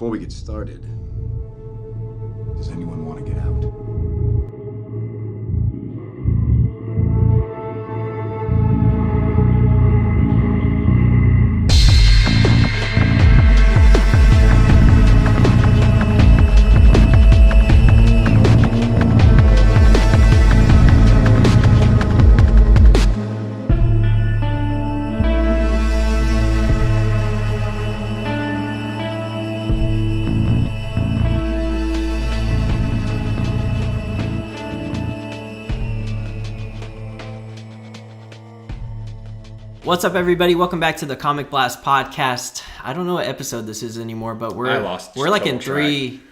Before we get started, does anyone want to get out? What's up, everybody? Welcome back to the Comic Blast podcast. I don't know what episode this is anymore, but we're like in three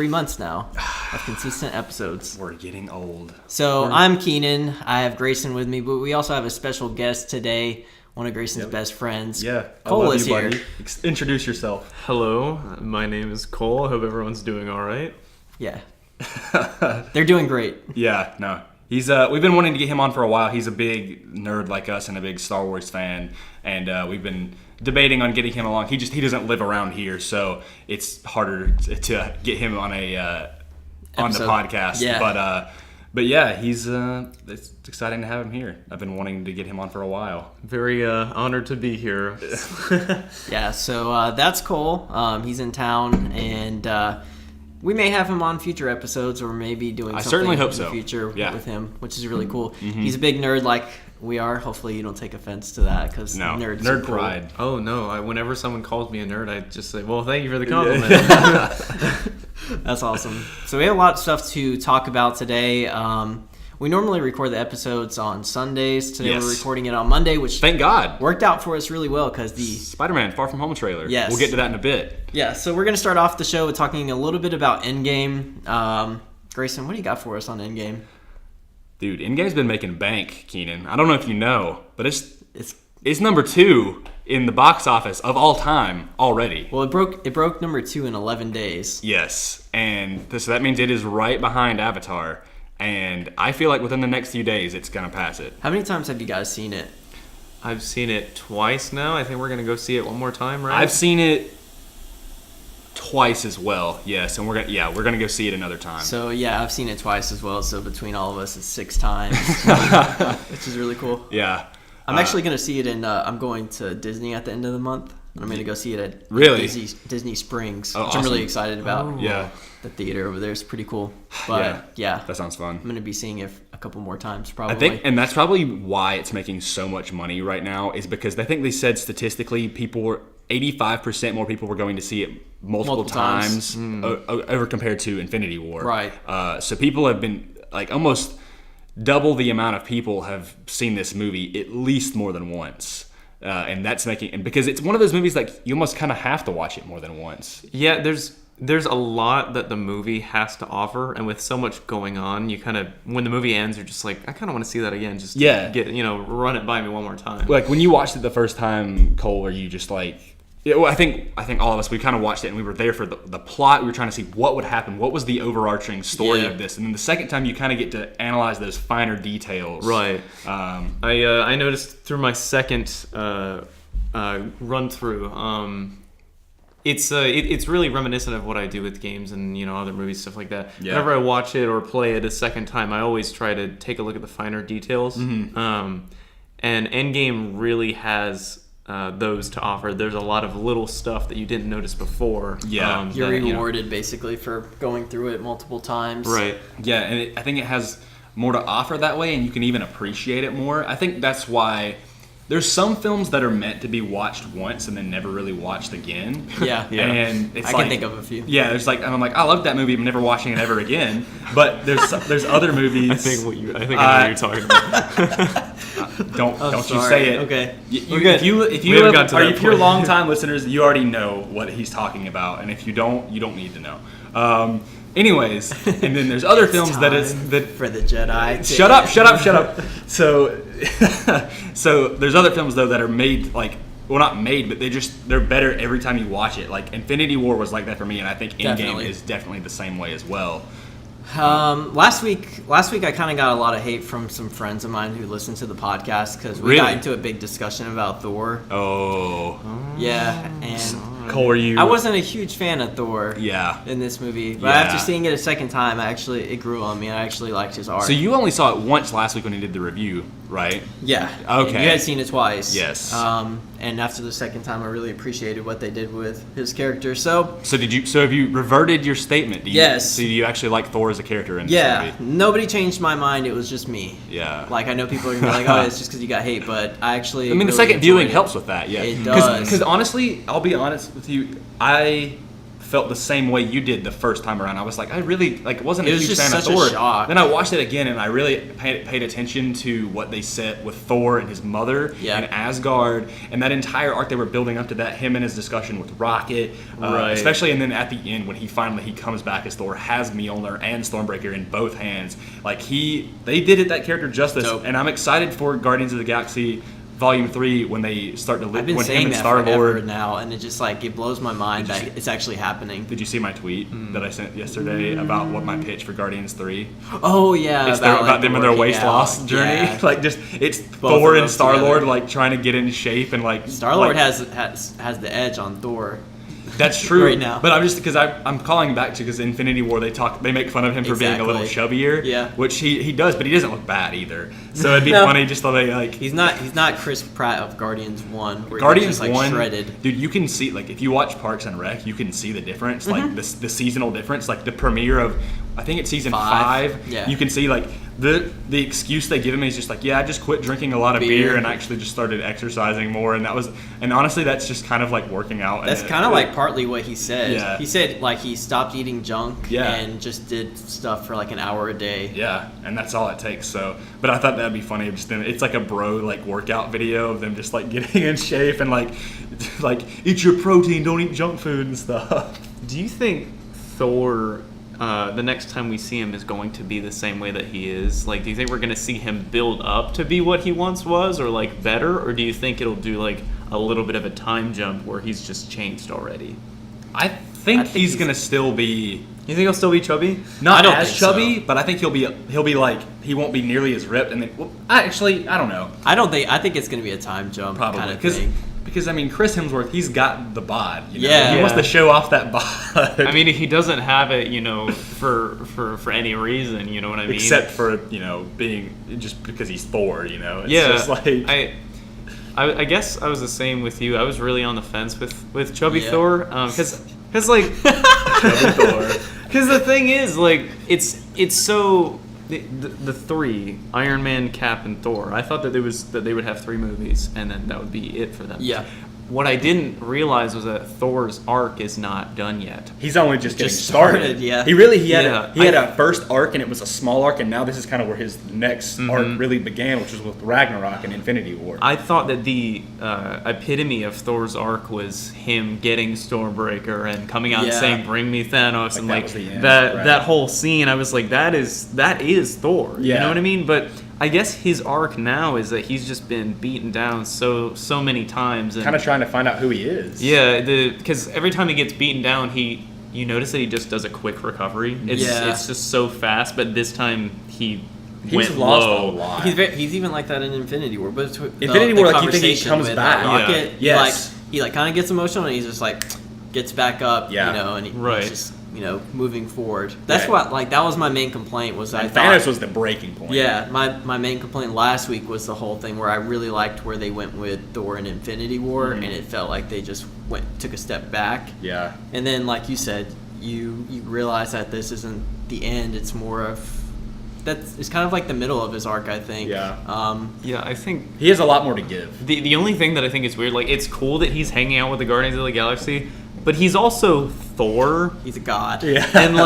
months now of consistent episodes. We're getting old. So I'm Keenan. I have Grayson with me, but we also have a special guest today. One of Grayson's best friends. Yeah, Cole is here. Buddy. Introduce yourself. Hello, my name is Cole. I hope everyone's doing all right. Yeah, they're doing great. Yeah, no. He's we've been wanting to get him on for a while. He's a big nerd like us and a big Star Wars fan, and we've been debating on getting him along. He doesn't live around here, so it's harder to get him on a on the podcast. Yeah. But yeah, it's exciting to have him here. I've been wanting to get him on for a while. Very honored to be here. Yeah, so that's Cole. He's in town, and we may have him on future episodes, or maybe doing something in the future with him, which is really cool. Mm-hmm. He's a big nerd like we are. Hopefully you don't take offense to that, because nerds are cool. Pride. Oh, no. Whenever someone calls me a nerd, I just say, well, thank you for the compliment. That's awesome. So we have a lot of stuff to talk about today. We normally record the episodes on Sundays. Today we're recording it on Monday, which thank God worked out for us really well, because the Spider-Man Far From Home trailer. Yes. We'll get to that in a bit. Yeah, so we're going to start off the show with talking a little bit about Endgame. Grayson, what do you got for us on Endgame? Dude, Endgame's been making bank, Keenan. I don't know if you know, but it's number 2 in the box office of all time already. Well, it broke number 2 in 11 days. Yes, and so that means it is right behind Avatar. And I feel like within the next few days, it's going to pass it. How many times have you guys seen it? I've seen it twice now. I think we're going to go see it one more time, right? I've seen it twice as well, yes. And we're gonna go see it another time. So, yeah, I've seen it twice as well. So, between all of us, it's 6 times, which is really cool. Yeah. I'm actually going to see it I'm going to Disney at the end of the month. I'm going to go see it at Disney Springs, which awesome. I'm really excited about. Oh. Yeah. The theater over there is pretty cool. But yeah, that sounds fun. I'm going to be seeing it a couple more times probably. I think, and that's probably why it's making so much money right now, is because I think they said statistically 85% more people were going to see it multiple times over compared to Infinity War. Right. So people have been like almost double the amount of people have seen this movie at least more than once. And that's because it's one of those movies like you almost kind of have to watch it more than once. Yeah, there's a lot that the movie has to offer, and with so much going on, you kind of, when the movie ends, you're just like, I kind of want to see that again, just to get, run it by me one more time. Like when you watched it the first time, Cole, are you just like, I think all of us, we kind of watched it and we were there for the plot. We were trying to see what would happen, what was the overarching story of this, and then the second time you kind of get to analyze those finer details. Right. I noticed through my second run through. It's really reminiscent of what I do with games and other movies, stuff like that. Yeah. Whenever I watch it or play it a second time, I always try to take a look at the finer details. Mm-hmm. And Endgame really has those to offer. There's a lot of little stuff that you didn't notice before. Yeah, you're rewarded basically for going through it multiple times. Right. Yeah, and I think it has more to offer that way, and you can even appreciate it more. I think that's why. There's some films that are meant to be watched once and then never really watched again. Yeah. And it's I can think of a few. Yeah, there's like, I'm like, I love that movie, I'm never watching it ever again. But there's other movies. I think I know what you're talking about. Don't you say it. Okay. If you're longtime listeners, you already know what he's talking about, and if you don't need to know. Anyways, and then there's other films for the Jedi. Shut up. So there's other films though that are made like, well, not made, but they're better every time you watch it. Like Infinity War was like that for me, and I think Endgame is definitely the same way as well. Last week I kind of got a lot of hate from some friends of mine who listened to the podcast because we got into a big discussion about Thor. Oh. Yeah, and Cole, are you? I wasn't a huge fan of Thor. Yeah. In this movie, but after seeing it a second time, it grew on me. I actually liked his art. So you only saw it once last week when he did the review, right? Yeah. Okay. And you had seen it twice. Yes. And after the second time, I really appreciated what they did with his character. So have you reverted your statement? Yes. So do you actually like Thor as a character in this movie? Nobody changed my mind. It was just me. Yeah. Like, I know people are gonna be like, "Oh, it's just because you got hate," but I actually. I mean, the really second viewing it. helps with that. Yeah. It does. Because honestly, I'll be honest with you, I felt the same way you did the first time around. I was like, I really wasn't a huge fan of Thor. Shock. Then I watched it again, and I really paid attention to what they said with Thor and his mother and Asgard, and that entire arc they were building up to that. Him and his discussion with Rocket, especially, and then at the end when he comes back as Thor, has Mjolnir and Stormbreaker in both hands. Like they did that character justice, and I'm excited for Guardians of the Galaxy Volume 3 when they start to I've been when saying him and that Star-Lord forever now, and it just it blows my mind that it's actually happening. Did you see my tweet that I sent yesterday about what my pitch for Guardians 3? Oh yeah, it's about them and their weight loss journey. Yeah. It's Thor and Star-Lord trying to get in shape and Star-Lord has the edge on Thor. That's true right now. But I'm just because I'm calling back to because Infinity War they make fun of him for being a little chubbier, which he does, but he doesn't look bad either. So it'd be funny just to he's not Chris Pratt of Guardians 1. Where Guardians he's just, 1, shredded. Dude, you can see if you watch Parks and Rec, you can see the difference, the seasonal difference, the premiere of I think it's season 5. Yeah. You can see the excuse they give him is just I just quit drinking a lot of beer and actually just started exercising more, and honestly that's just kind of working out. That's kind of partly what he said. Yeah. He said he stopped eating junk and just did stuff for an hour a day. Yeah, and that's all it takes. So, but I thought that'd be funny. It's like a bro workout video of them just getting in shape and eat your protein, don't eat junk food and stuff. Do you think Thor? The next time we see him is going to be the same way that he is? Do you think we're going to see him build up to be what he once was or better? Or do you think it'll do a little bit of a time jump where he's just changed alreally? I think he's going to still be... You think he'll still be chubby? Not as chubby, but I think he'll be he won't be nearly as ripped. And then, I don't know. I think it's going to be a time jump kind of thing. Because, Chris Hemsworth, he's got the bod. He wants to show off that bod. He doesn't have it, for any reason, you know what I mean? Except for, being, just because he's Thor, It's just I guess I was the same with you. I was really on the fence with Chubby Thor. Because chubby Thor. Because the thing is, it's so... The three, Iron Man, Cap, and Thor. I thought that they would have 3 movies, and then that would be it for them. Yeah. What I didn't realize was that Thor's arc is not done yet. He's only just getting started. Yeah. He had a first arc, and it was a small arc, and now this is kind of where his next arc really began, which was with Ragnarok and Infinity War. I thought that the epitome of Thor's arc was him getting Stormbreaker and coming out and saying, "Bring me Thanos," and that whole scene. I was like, that is Thor. Yeah. You know what I mean? But I guess his arc now is that he's just been beaten down so many times. And kind of trying to find out who he is. Yeah, because every time he gets beaten down, you notice that he just does a quick recovery. It's just so fast, but this time he's lost low. a lot. He's even like that in Infinity War. But Infinity War, you think he comes back. Rocket, Yes. He kind of gets emotional, and he's just gets back up, and he's just moving forward. That's what that was my main complaint was Thanos was the breaking point. Yeah, my main complaint last week was the whole thing where I really liked where they went with Thor and Infinity War, and it felt like they just took a step back. Yeah. And then, like you said, you realize that this isn't the end. It's more of it's kind of like the middle of his arc, I think. Yeah. I think he has a lot more to give. The only thing that I think is weird, it's cool that he's hanging out with the Guardians of the Galaxy, but he's also Thor. He's a god. Yeah. And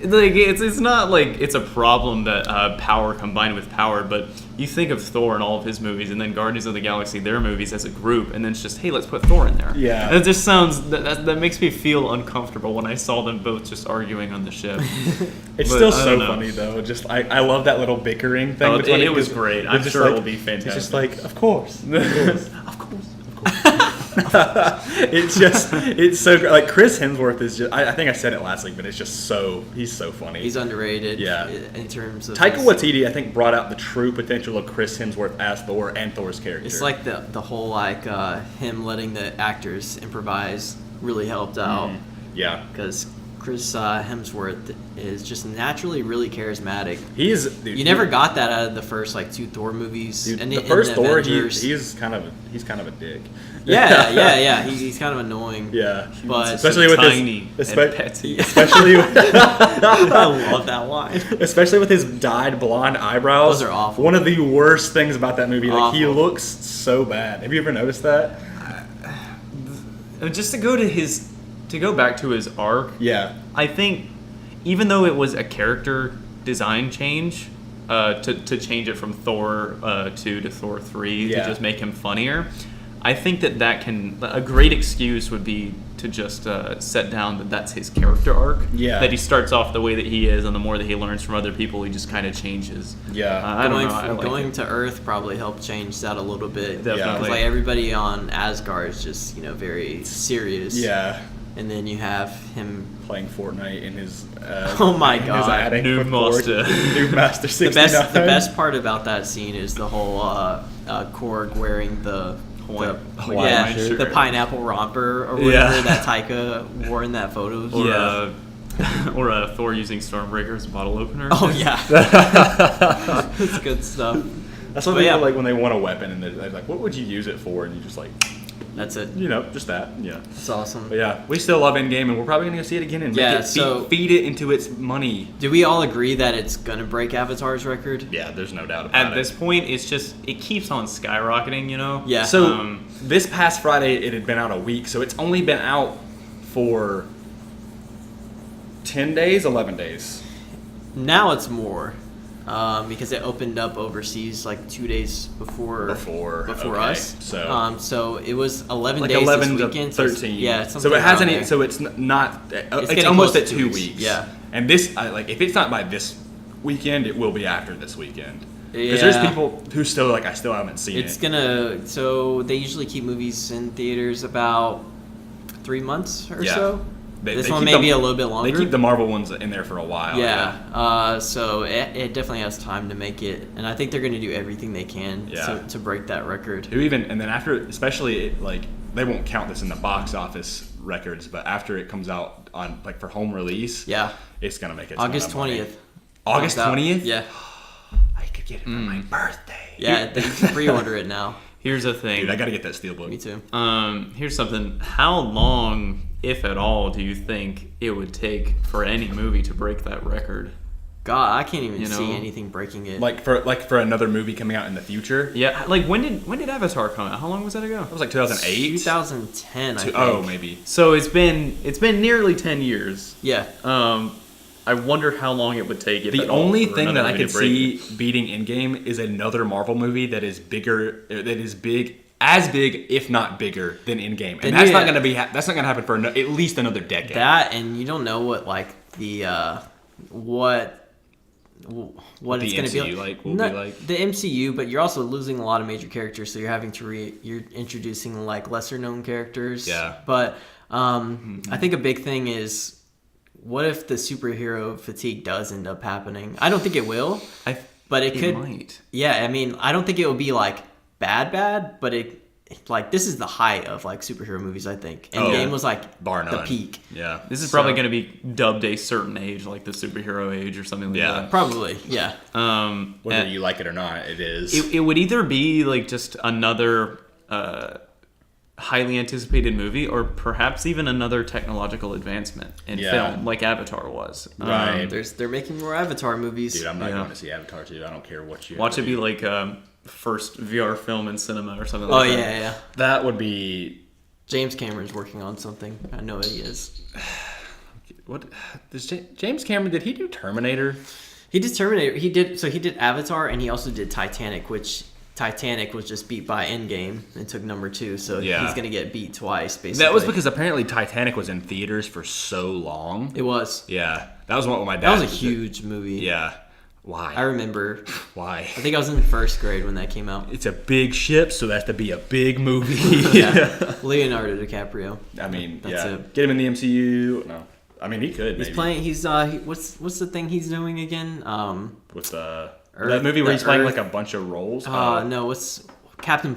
it's not it's a problem that power combined with power, but you think of Thor in all of his movies, and then Guardians of the Galaxy, their movies as a group, and then it's just, hey, let's put Thor in there. Yeah. And it just sounds that makes me feel uncomfortable when I saw them both just arguing on the ship. It's still so funny though. Just I love that little bickering thing. Between it was great. I'm sure it will be fantastic. It's just of course. Of course. It's so great. Chris Hemsworth is just I think I said it last week, but he's so funny. He's underrated. Yeah. In terms of Taika Waititi, I think, brought out the true potential of Chris Hemsworth as Thor and Thor's character. It's the whole him letting the actors improvise really helped out. Yeah. Because Chris Hemsworth is just naturally really charismatic. He is. Dude, you never got that out of the first like 2 Thor movies. Dude, and the first Thor, he's kind of a dick. Yeah. He's kind of annoying. Yeah, but especially with tiny his, especially with, I love that line. Especially with his dyed blonde eyebrows. Those are awful. One of the worst things about that movie. Like Awful. he looks so bad. Have you ever noticed that? Just to go back to his arc. Yeah. I think even though it was a character design change, to change it from Thor 2 to Thor 3 to just make him funnier, I think that a great excuse would be to just set down that that's his character arc. Yeah. That he starts off the way that he is, and the more that he learns from other people, he just kind of changes. Yeah. I don't know. Going to Earth probably helped change that a little bit. Definitely. Because like everybody on Asgard is just very serious. Yeah. And then you have him playing Fortnite in his oh my god, Noob Master 69. The best part about that scene is the whole Korg wearing the pineapple romper or whatever that Taika wore in that photo. Or Thor using Stormbreaker as a bottle opener. Oh yeah, that's good stuff. That's what people like when they want a weapon and they're like, "What would you use it for?" And you just like, that's it. Just that. Yeah, it's awesome. But yeah, we still love Endgame, and we're probably gonna go see it again and feed it into its money. Do we all agree that it's gonna break Avatar's record? Yeah, there's no doubt about it. At this point, it keeps on skyrocketing. Yeah. So this past Friday, it had been out a week, so it's only been out for 10 days, 11 days. Now it's more. Because it opened up overseas like 2 days before us. So it was 11 days 11 this weekend. to 13. Yeah. So it hasn't. So it's not. It's almost at 2 weeks. Yeah. And this, if it's not by this weekend, it will be after this weekend. Because Yeah. there's people who still I still haven't seen it. It's gonna. So they usually keep movies in theaters about 3 months or so. This one may be a little bit longer. They keep the Marvel ones in there for a while. Yeah. So it definitely has time to make it, and I think they're going to do everything they can to break that record. And then after, especially they won't count this in the box office records, but after it comes out on for home release, it's gonna make it. August 20th. August 20th. Yeah. I could get it for my birthday. Yeah, they can pre-order it now. Here's the thing. Dude, I gotta get that steelbook. Me too. Here's something. How long, if at all, do you think it would take for any movie to break that record? God, I can't even see anything breaking it. For another movie coming out in the future. Yeah, when did Avatar come out? How long was that ago? It was 2008, 2010. I think. Oh, maybe. So it's been nearly 10 years. Yeah. I wonder how long it would take. The only thing that I could see beating Endgame is another Marvel movie that is bigger, as big, if not bigger, than Endgame, and that's not gonna happen for at least another decade. That, and you don't know what what it's going to be like. The MCU, but you're also losing a lot of major characters, so you're having to you're introducing lesser known characters. Yeah. But I think a big thing is, what if the superhero fatigue does end up happening? I don't think it will, but it could. Might. Yeah, I mean, I don't think it will be bad, but this is the height of superhero movies. I think Endgame was bar none. the peak. Yeah, this is probably going to be dubbed a certain age, like the superhero age or something like that. Probably. Yeah. Whether you like it or not, it is. It would either be just another highly anticipated movie, or perhaps even another technological advancement in film, like Avatar was. Right. They're making more Avatar movies. Dude, I'm not going to see Avatar 2. I don't care what you watch it be first VR film in cinema or something like that. Oh, yeah. That would be... James Cameron's working on something. I know he is. What? James Cameron, did he do Terminator? He did Terminator. He did Avatar, and he also did Titanic, which Titanic was just beat by Endgame and took number 2, so he's going to get beat twice, basically. That was because apparently Titanic was in theaters for so long. It was. Yeah. That was what my dad... That was a huge movie. Yeah. Why? I remember. Why? I think I was in first grade when that came out. It's a big ship, so that has to be a big movie. Yeah. Leonardo DiCaprio. I mean, that's it. Get him in the MCU. No. I mean, he could. He's playing. He's what's the thing he's doing again? With that movie where he's playing a bunch of roles. No, what's Captain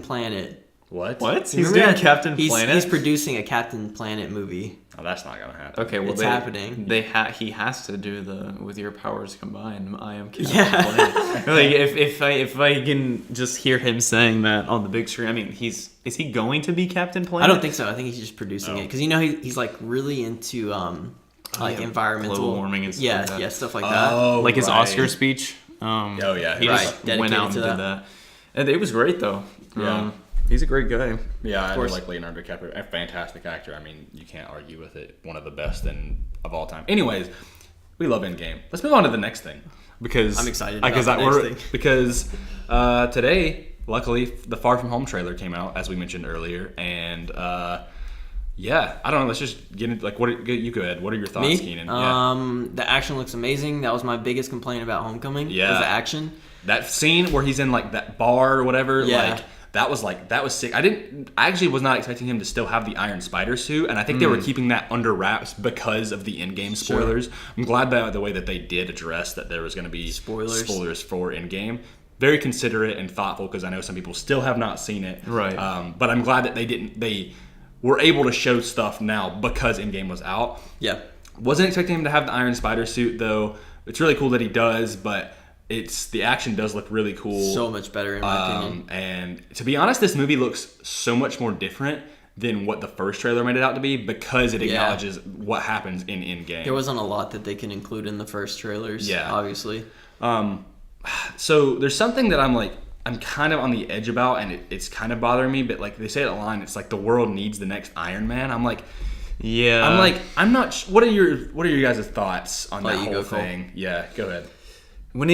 Planet? What? He's doing Captain Planet? He's producing a Captain Planet movie. Oh, that's not gonna happen. Okay, well, it's happening. He has to do the with your powers combined. I am Captain Planet. Like if I can just hear him saying that on the big screen, I mean, is he going to be Captain Planet? I don't think so. I think he's just producing it because he's like really into environmental global warming and stuff like that. Yeah, stuff like that. Oh, like his Oscar speech. He just went out and did that. And it was great though. Yeah. He's a great guy. Yeah, I like Leonardo DiCaprio. A fantastic actor. I mean, you can't argue with it. One of the best of all time. Anyways, we love Endgame. Let's move on to the next thing. Because I'm excited about the next thing. Because today, luckily, the Far From Home trailer came out, as we mentioned earlier. And, I don't know. Let's just get into, you go ahead. What are your thoughts, Me? Keenan? Yeah. The action looks amazing. That was my biggest complaint about Homecoming. Yeah. Was the action. That scene where he's in, that bar or whatever, that was sick. I actually was not expecting him to still have the Iron Spider suit, and I think they were keeping that under wraps because of the Endgame spoilers. Sure. I'm glad that the way that they did address that there was going to be spoilers for Endgame. Very considerate and thoughtful because I know some people still have not seen it. Right. But I'm glad that they were able to show stuff now because Endgame was out. Yeah. Wasn't expecting him to have the Iron Spider suit though. It's really cool that he does, but the action does look really cool. So much better in my opinion. And to be honest, this movie looks so much more different than what the first trailer made it out to be because it acknowledges what happens in Endgame. There wasn't a lot that they can include in the first trailers, obviously. So there's something that I'm kind of on the edge about, and it's kind of bothering me, but they say it a line, it's like the world needs the next Iron Man. I'm like, yeah. I'm not. What are your guys' thoughts on that whole thing? Yeah, go ahead. When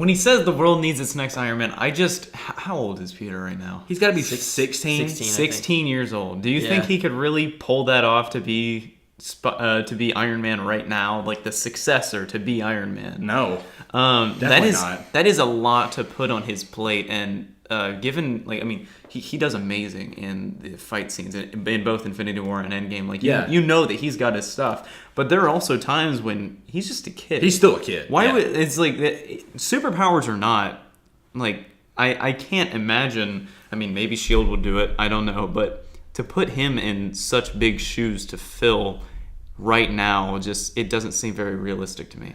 he says the world needs its next Iron Man, how old is Peter right now? He's got to be 16. 16 years old. Do you think he could really pull that off to be Iron Man right now, like the successor to be Iron Man? No, definitely not. That is a lot to put on his plate, and given he does amazing in the fight scenes in both Infinity War and Endgame. You know that he's got his stuff, but there are also times when he's just a kid. He's still a kid. Why would it's superpowers or not? I can't imagine. I mean, maybe S.H.I.E.L.D. will do it. I don't know, but to put him in such big shoes to fill right now, it doesn't seem very realistic to me.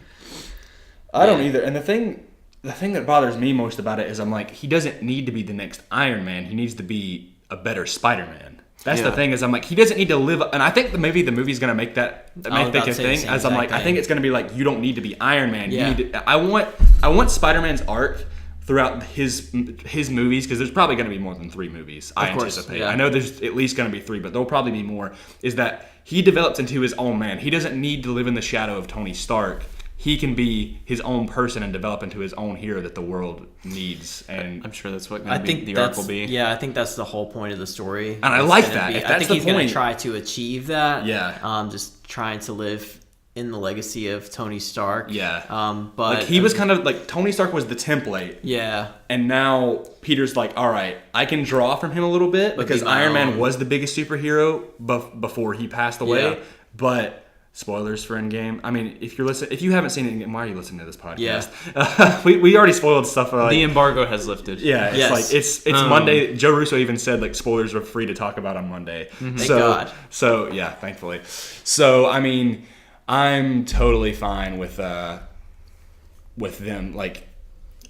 I don't either. And the thing that bothers me most about it is he doesn't need to be the next Iron Man. He needs to be a better Spider-Man. That's the thing is he doesn't need to live. And I think maybe the movie's going to make that a thing. As I think it's going to be you don't need to be Iron Man. Yeah. You need to, I want Spider-Man's arc throughout his movies, because there's probably going to be more than 3 movies. I anticipate. Yeah. I know there's at least going to be 3, but there'll probably be more. Is that he develops into his own man. He doesn't need to live in the shadow of Tony Stark. He can be his own person and develop into his own hero that the world needs. And I'm sure that's what the arc will be. Yeah, I think that's the whole point of the story. And I like that. I think he's going to try to achieve that. Yeah. Just trying to live in the legacy of Tony Stark. Yeah. But he was kind of Tony Stark was the template. Yeah. And now Peter's all right, I can draw from him a little bit because Iron Man was the biggest superhero before he passed away. Yeah. But spoilers for Endgame. I mean, if you haven't seen Endgame, why are you listening to this podcast? Yeah. We already spoiled stuff. The embargo has lifted. Yeah, it's Monday. Joe Russo even said spoilers are free to talk about on Monday. Mm-hmm. Thank God. So yeah, thankfully. So I mean, I'm totally fine with them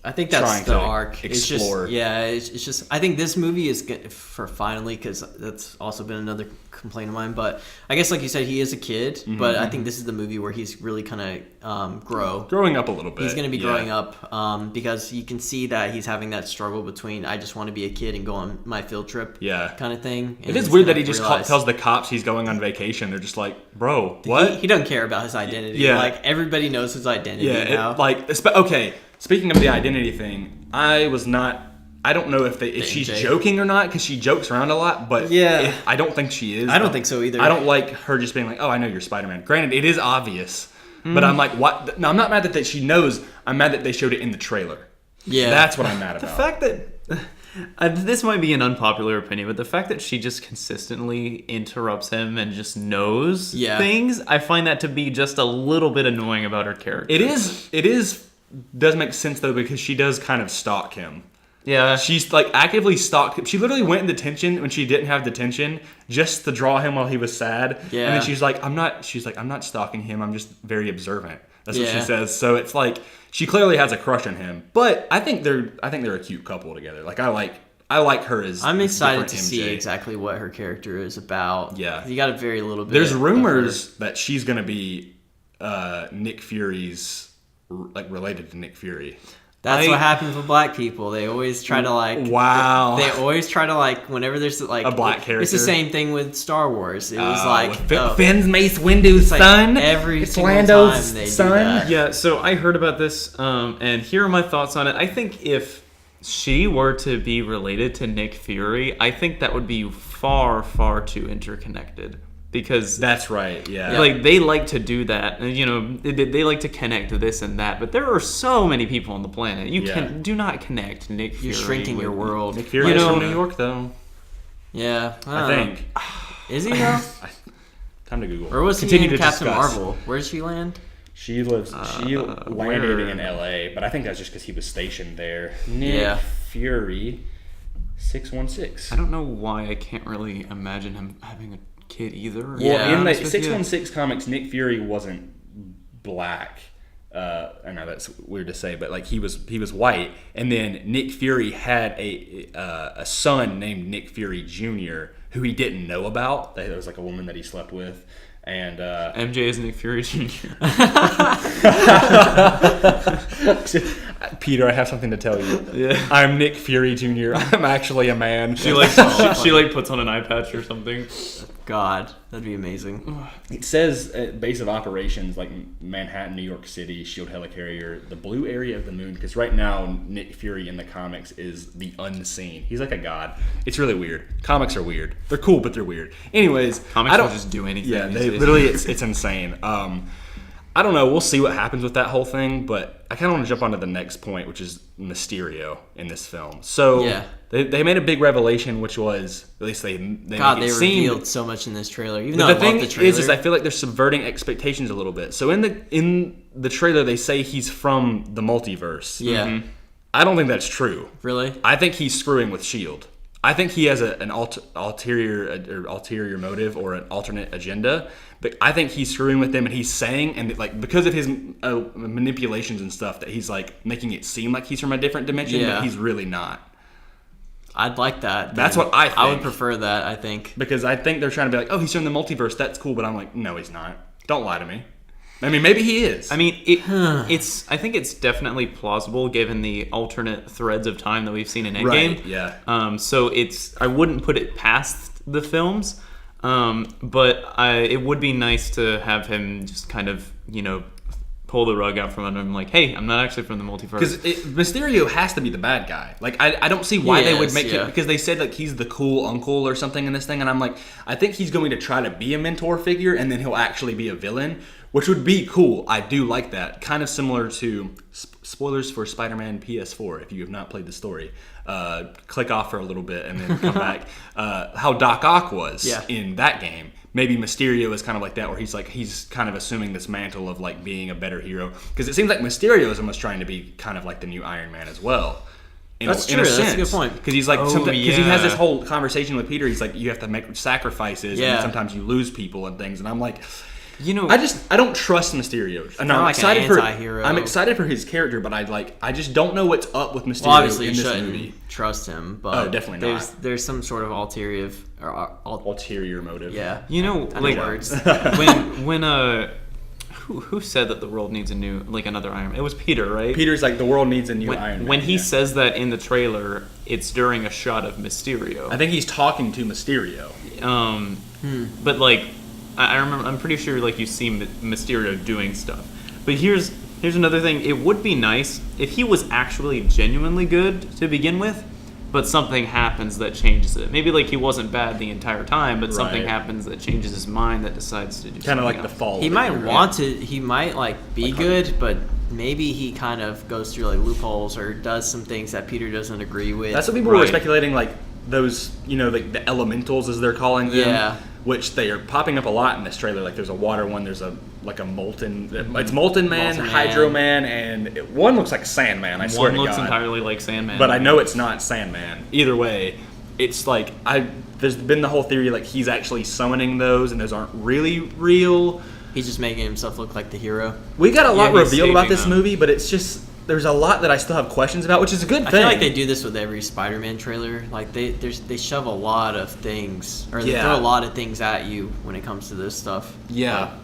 I think that's the arc. Explore. It's just. I think this movie is good for finally, because that's also been another complaint of mine. But I guess, like you said, he is a kid. Mm-hmm. But I think this is the movie where he's really kind of growing up a little bit. He's going to be growing up because you can see that he's having that struggle between I just want to be a kid and go on my field trip, kind of thing. And it is weird that he just tells the cops he's going on vacation. They're just like, bro, what? He doesn't care about his identity. Yeah, everybody knows his identity now. Okay. Speaking of the identity thing, I don't know if she's joking or not, because she jokes around a lot, but I don't think she is. I don't think so either. I don't like her just being oh, I know you're Spider-Man. Granted, it is obvious, but I'm what? No, I'm not mad that she knows. I'm mad that they showed it in the trailer. Yeah. That's what I'm mad about. The fact that this might be an unpopular opinion, but the fact that she just consistently interrupts him and just knows things, I find that to be just a little bit annoying about her character. It does make sense though, because she does kind of stalk him. Yeah. She's like actively stalked him. She literally went in detention when she didn't have detention just to draw him while he was sad. Yeah. And then she's like, I'm not stalking him. I'm just very observant. That's what she says. So it's like she clearly has a crush on him. But I think they're a cute couple together. Like I like her as I'm excited to MJ. see exactly what her character is about. Yeah. You got a very little bit. There's rumors that she's going to be Nick Fury's, like, related to Nick Fury. That's what happens with black people. They always try to like. Wow. They always try to like whenever there's like a black character. It's the same thing with Star Wars. It was like Finn's Mace Windu's son. Like every single Lando's time they son. do that. Yeah. So I heard about this, and here are my thoughts on it. I think if she were to be related to Nick Fury, I think that would be far, far too interconnected. Because that's right, yeah. Like they like to do that, and they like to connect this and that. But there are so many people on the planet. You do not connect Nick Fury. You're shrinking your world. Nick Fury is from New York, though. Yeah, I think. Is he though? Time to Google. Or was he in Captain Marvel? Where did she land? She landed in L.A., but I think that's just because he was stationed there. Nick Fury, 616. I don't know why I can't really imagine him having a kid either. Well, in the 616 comics, Nick Fury wasn't black. I know that's weird to say, but like he was white, and then Nick Fury had a son named Nick Fury Jr. who he didn't know about. There was like a woman that he slept with, and MJ is Nick Fury Jr. Peter, I have something to tell you. Yeah. I'm Nick Fury Jr. I'm actually a man. She puts on an eye patch or something. God, that'd be amazing. It says base of operations like Manhattan, New York City, Shield helicarrier, the blue area of the moon. Because right now Nick Fury in the comics is the unseen. He's like a god. It's really weird. Comics are weird. They're cool, but they're weird. Anyways, comics don't just do anything. Yeah, they literally it's insane. I don't know. We'll see what happens with that whole thing, but I kind of want to jump onto the next point, which is Mysterio in this film. So they made a big revelation, which was at least they revealed so much in this trailer. Even though the thing is I feel like they're subverting expectations a little bit. So in the trailer, they say he's from the multiverse. Yeah, mm-hmm. I don't think that's true. Really? I think he's screwing with S.H.I.E.L.D. I think he has an ulterior motive or an alternate agenda, but I think he's screwing with them, and he's saying, and like because of his manipulations and stuff, that he's like making it seem like he's from a different dimension, but he's really not. I'd like that. That's what I think. I would prefer that, I think. Because I think they're trying to be like, oh, he's from the multiverse, that's cool, but I'm like, no, he's not. Don't lie to me. I mean, maybe he is. I mean, I think it's definitely plausible given the alternate threads of time that we've seen in Endgame. Right, yeah. So I wouldn't put it past the films, but it would be nice to have him just kind of, pull the rug out from under him, like, hey, I'm not actually from the multiverse. Because Mysterio has to be the bad guy. Like, I don't see why they would make it, because they said, like, he's the cool uncle or something in this thing, and I'm like, I think he's going to try to be a mentor figure, and then he'll actually be a villain, which would be cool. I do like that. Kind of similar to, spoilers for Spider-Man PS4, if you have not played the story. Click off for a little bit and then come back. How Doc Ock was in that game. Maybe Mysterio is kind of like that, where he's kind of assuming this mantle of like being a better hero. Because it seems like Mysterio is almost trying to be kind of like the new Iron Man as well. That's true. That's a good point. Because he's like, because he has this whole conversation with Peter. He's like, you have to make sacrifices, and sometimes you lose people and things. And I'm like, I don't trust Mysterio. And I'm excited I'm excited for his character, but I just don't know what's up with Mysterio in this movie. Trust him, but definitely not. There's some sort of ulterior motive. Yeah, words. when who said that the world needs another Iron Man? It was Peter, right? Peter's like, the world needs a new Iron Man. When he says that in the trailer, it's during a shot of Mysterio. I think he's talking to Mysterio. But like, I remember, I'm pretty sure like you see Mysterio doing stuff. But here's another thing. It would be nice if he was actually genuinely good to begin with, but something happens that changes it. Maybe like he wasn't bad the entire time, but something happens that changes his mind that decides to do kind of like else. The fall. He might want to. He might like be good, but maybe he kind of goes through like loopholes or does some things that Peter doesn't agree with. That's what people were speculating, like those, like the elementals as they're calling them. Yeah. which they are popping up a lot in this trailer. Like there's a water one, there's a Molten, it's Molten Man, Hydro Man, and one looks like Sandman, I swear to God. One looks entirely like Sandman. But I know it's not Sandman. Either way, it's like, there's been the whole theory like he's actually summoning those, and those aren't really real. He's just making himself look like the hero. We got a lot revealed about this movie, but it's just, there's a lot that I still have questions about, which is a good thing. I feel like they do this with every Spider-Man trailer. Like they shove a lot of things, or they throw a lot of things at you when it comes to this stuff. Yeah.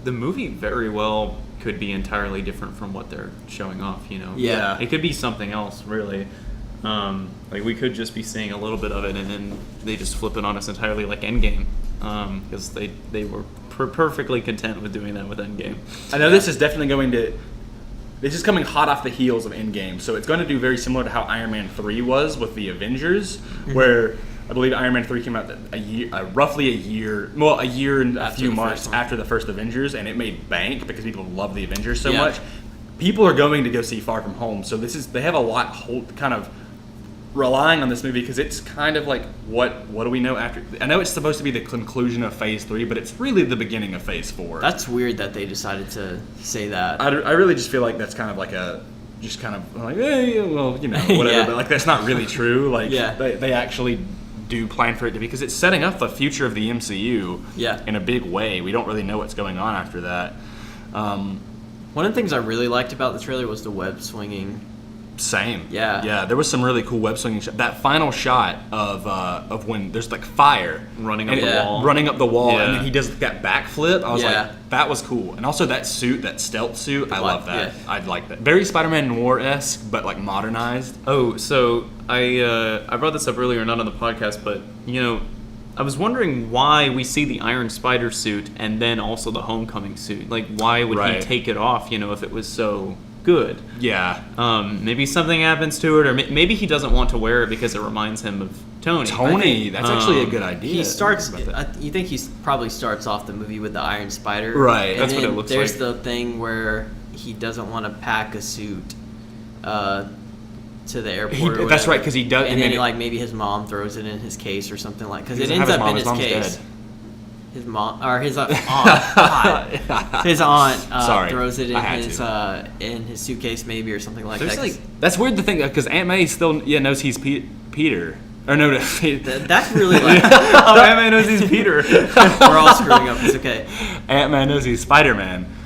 The movie very well could be entirely different from what they're showing off, you know? Yeah. It could be something else, really. Like we could just be seeing a little bit of it, and then they just flip it on us entirely, like Endgame, because they were perfectly content with doing that with Endgame. I know this is definitely this is coming hot off the heels of Endgame, so it's going to do very similar to how Iron Man 3 was with the Avengers, where I believe Iron Man 3 came out roughly a year and a few months after the first Avengers, and it made bank because people love the Avengers so much. People are going to go see Far From Home, so they have a lot kind of relying on this movie because it's kind of like what do we know after? I know it's supposed to be the conclusion of Phase 3, but it's really the beginning of Phase 4. That's weird that they decided to say that. I really just feel like that's kind of like hey, well, you know, whatever. But like that's not really true. Like they actually do plan for it to be, because it's setting up the future of the MCU in a big way. We don't really know what's going on after that. One of the things I really liked about the trailer was the web swinging. Same. Yeah. There was some really cool web swinging shot. That final shot of when there's like fire running up the wall, and then he does that backflip. I was like, that was cool. And also that suit, that stealth suit, I love that. I like that. Very Spider-Man Noir-esque, but like modernized. Oh, so I brought this up earlier, not on the podcast, but you know, I was wondering why we see the Iron Spider suit and then also the Homecoming suit. Like, why would he take it off? You know, if it was so good. Yeah. Maybe something happens to it, or maybe he doesn't want to wear it because it reminds him of Tony. That's actually a good idea. He starts. You think he probably starts off the movie with the Iron Spider, right? And that's what it looks like. There's the thing where he doesn't want to pack a suit to the airport. That's right, because he does, and then like maybe his mom throws it in his case or something like. Because it ends up in his case. Dead. His mom or his aunt. His aunt throws it in his suitcase maybe or something like that. Like, that's weird to think, because Aunt May still knows he's Peter. Or no, that's really like Aunt May knows he's Peter. We're all screwing up. It's okay. Aunt May knows he's Spider-Man.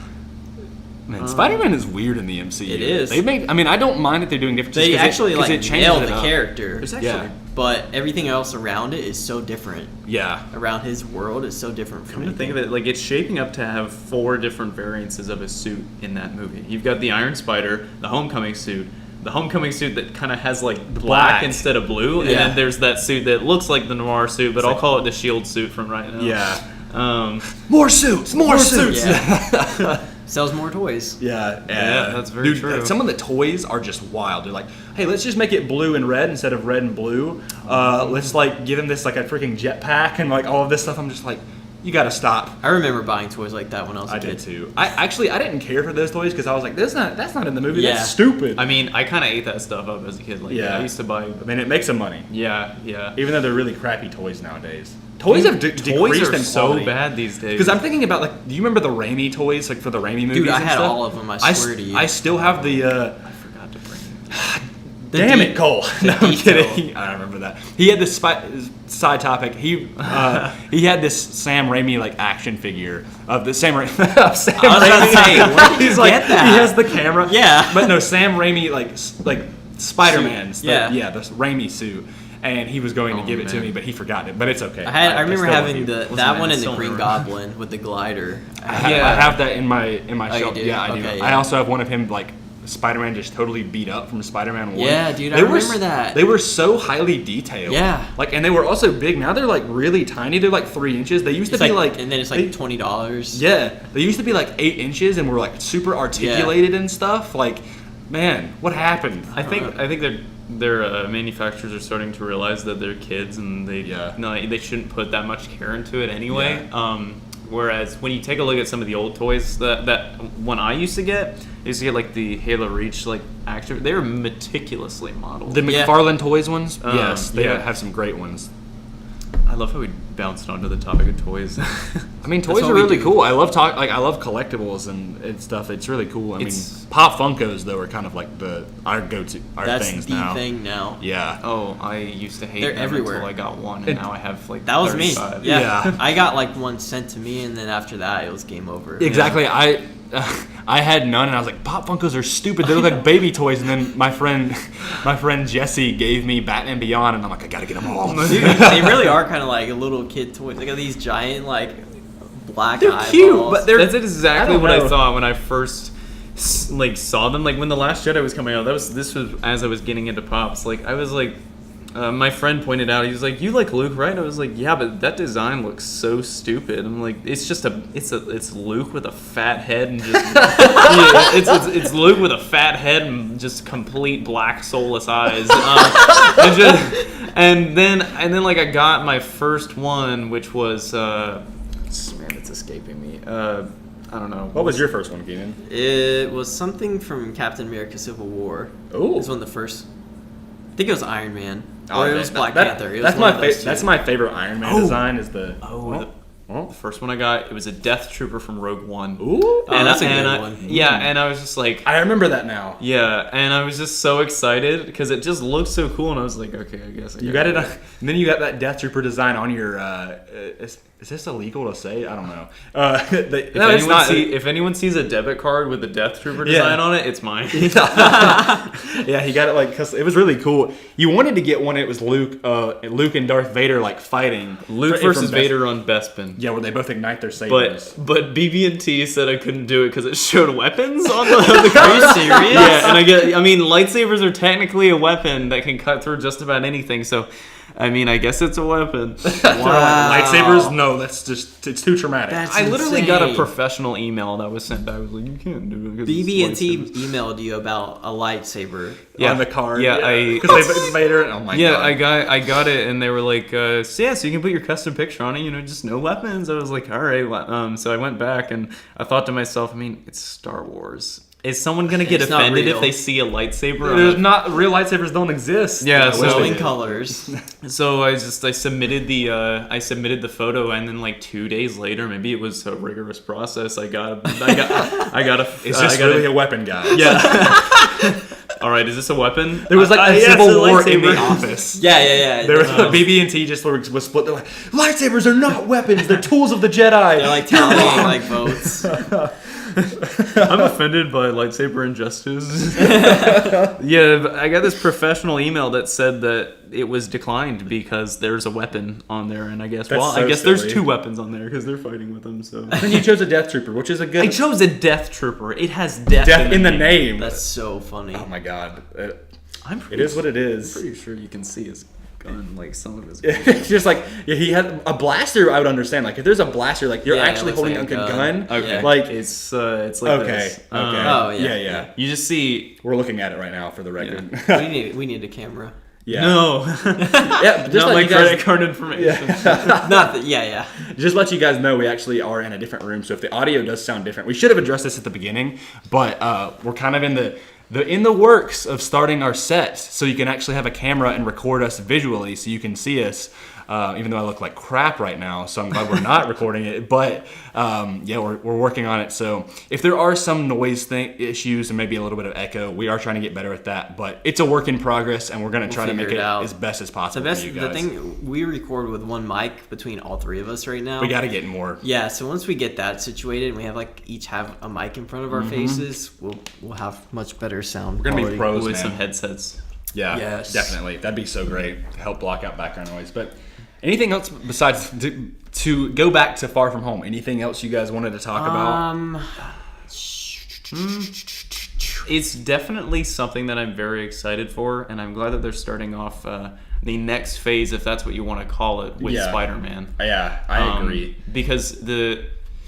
Man, Spider-Man is weird in the MCU. It is. I don't mind that they're doing different. They actually nail the character. Yeah. But everything else around it is so different. Yeah. Around his world is so different from Come to think of it, like it's shaping up to have 4 different variances of a suit in that movie. You've got the Iron Spider, the Homecoming suit that kind of has like black instead of blue, and then there's that suit that looks like the Noir suit, but I'll call it the Shield suit from right now. Yeah. More suits. Yeah. Sells more toys. Yeah, that's very true. Some of the toys are just wild. They're like, hey, let's just make it blue and red instead of red and blue. Let's like give him this like a freaking jetpack and like all of this stuff. I'm just like, you gotta stop. I remember buying toys like that when I was a kid. I did too. I didn't care for those toys because I was like, that's not in the movie. That's stupid. I mean, I kind of ate that stuff up as a kid. Like, I used to buy. I mean, it makes some money. Yeah. Even though they're really crappy toys nowadays. Toys have decreased in quality. So bad these days. Because I'm thinking about, like, do you remember the Raimi toys, like, for the Raimi movies? Dude, I and had stuff? all of them, I swear to you. I still have the, I forgot to bring it. Damn it, Cole. No, I'm kidding. I don't remember that. He had this side topic. He had this Sam Raimi, like, action figure of the Sam Raimi. I was about to say, where did you get that? He has the camera. Yeah. But no, Sam Raimi, like Spider-Man's. The Raimi suit. And he was going to give it to me, but he forgot it. But it's okay. I remember having that one and the Green Goblin with the glider. I have that in my shelf. Yeah, I do. Okay, I also have one of him, like, Spider-Man just totally beat up from Spider-Man 1. Yeah, dude, I remember that. They were so highly detailed. Yeah. Like, and they were also big. Now they're, like, really tiny. They're, like, 3 inches. They used to be, like... And then it's, like, $20. Yeah. They used to be, like, 8 inches and were, like, super articulated and stuff. Like, man, what happened? I think their manufacturers are starting to realize that they're kids and they shouldn't put that much care into it anyway. Yeah. Whereas when you take a look at some of the old toys that one I used to get like the Halo Reach like action. They were meticulously modeled. The McFarlane Toys ones, yes, they have some great ones. I love how we bounced onto the topic of toys. I mean, toys are really cool. I love collectibles and stuff. It's really cool. I mean, Pop Funkos though are kind of like our go-to things now. That's the thing now. Yeah. Oh, I used to hate them everywhere until I got one, and now I have like that was 35. me. Yeah. I got like one sent to me, and then after that, it was game over. Exactly. Yeah. I had none, and I was like, Pop Funkos are stupid. They look like baby toys. And then my friend Jesse gave me Batman Beyond, and I'm like, I gotta get them all. Dude, they really are kind of like a little kid toy. They got these giant like black they're eyeballs. cute, but that's exactly what I thought when I first saw them. Like when The Last Jedi was coming out, this was as I was getting into Pops. Like I was like. My friend pointed out, he was like, "You like Luke, right?" I was like, "Yeah, but that design looks so stupid." I'm like, "It's just it's Luke with a fat head and just it's Luke with a fat head and just complete black soulless eyes." And then like I got my first one, which was man, it's escaping me. I don't know. What was your first one, Keenan? It was something from Captain America: Civil War. Oh, it was one of the first. I think it was Iron Man. Or it was Black Panther. It was that's my favorite Iron Man design. Is the the first one I got. It was a Death Trooper from Rogue One. Ooh, and that's a good one. Yeah, and I was just like, I remember that now. Yeah, and I was just so excited because it just looked so cool, and I was like, okay, I guess you got it. And then you got that Death Trooper design on your. Is this illegal to say? I don't know. If anyone sees a debit card with the Death Trooper design on it, it's mine. Yeah, he got it like because it was really cool. You wanted to get one. It was Luke and Darth Vader like fighting. Luke versus Vader on Bespin. Yeah, where they both ignite their sabers. But BB&T said I couldn't do it because it showed weapons on the card. Are you serious? Yeah, and I mean, lightsabers are technically a weapon that can cut through just about anything. So. I mean, I guess it's a weapon. Wow. Lightsabers? No, it's too traumatic. I literally got a professional email that was sent back. I was like, you can't do it. BB&T emailed you about a lightsaber on the card. Yeah, because they made it. Oh my god. I got it, and they were like, so you can put your custom picture on it. Just no weapons. I was like, all right. So I went back, and I thought to myself, I mean, it's Star Wars. Is someone gonna get offended if they see a lightsaber? There's not real lightsabers don't exist. Yeah, glowing colors. So I submitted the photo, and then like 2 days later, maybe it was a rigorous process. I got a. Is this really a weapon, guys? Yeah. All right, is this a weapon? There was like a civil war in the office. Yeah. There was BB&T just was split. They're like, lightsabers are not weapons; they're tools of the Jedi. They're like tallying like votes. I'm offended by lightsaber injustice. Yeah, I got this professional email that said that it was declined because there's a weapon on there, and I guess there's two weapons on there because they're fighting with them. So then you chose a Death Trooper, which is a good. I chose a Death Trooper. It has death in the name. That's so funny. Oh my god. It is what it is. I'm pretty sure you can see his gun, like some of his. It's just like he had a blaster. I would understand. Like if there's a blaster, like you're actually holding like a gun. Okay. Like it's like this. Okay. Oh yeah. You just see. We're looking at it right now for the record. Yeah. we need a camera. Yeah. No. Yeah. Just not like credit card information. Yeah. Just let you guys know we actually are in a different room. So if the audio does sound different, we should have addressed this at the beginning, but we're kind of in the works of starting our set so you can actually have a camera and record us visually so you can see us, even though I look like crap right now, so I'm glad we're not recording it. But we're working on it. So if there are some noise issues and maybe a little bit of echo, we are trying to get better at that. But it's a work in progress, and we're going to try to make it as best as possible for you guys. The thing, we record with one mic between all three of us right now. We got to get more. Yeah, so once we get that situated and we have each have a mic in front of our faces, we'll have much better sound. We're going to be pros, with man. some headsets. Yeah, yes. Definitely. That'd be so great to help block out background noise. But anything else besides to go back to Far From Home? Anything else you guys wanted to talk about? It's definitely something that I'm very excited for, and I'm glad that they're starting off the next phase, if that's what you want to call it, with Spider-Man. Yeah, I agree. Because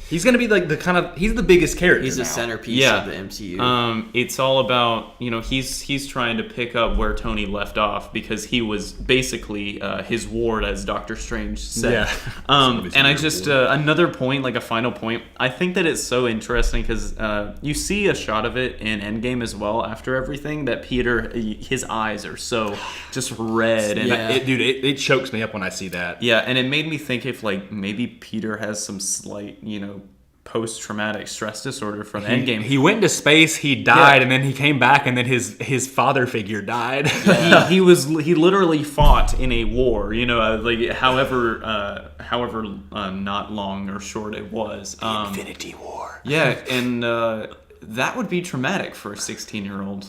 He's gonna be like he's the biggest character. He's the now. centerpiece of the MCU. It's all about, he's trying to pick up where Tony left off because he was basically his ward, as Doctor Strange said. Yeah. And I just another point, like a final point. I think that it's so interesting because you see a shot of it in Endgame as well. After everything, that Peter, his eyes are so just red, and it chokes me up when I see that. Yeah, and it made me think if like maybe Peter has some slight, post-traumatic stress disorder from Endgame. He went into space, he died, and then he came back, and then his father figure died. He literally fought in a war, like however not long or short it was. The Infinity War. Yeah, and that would be traumatic for a 16-year-old.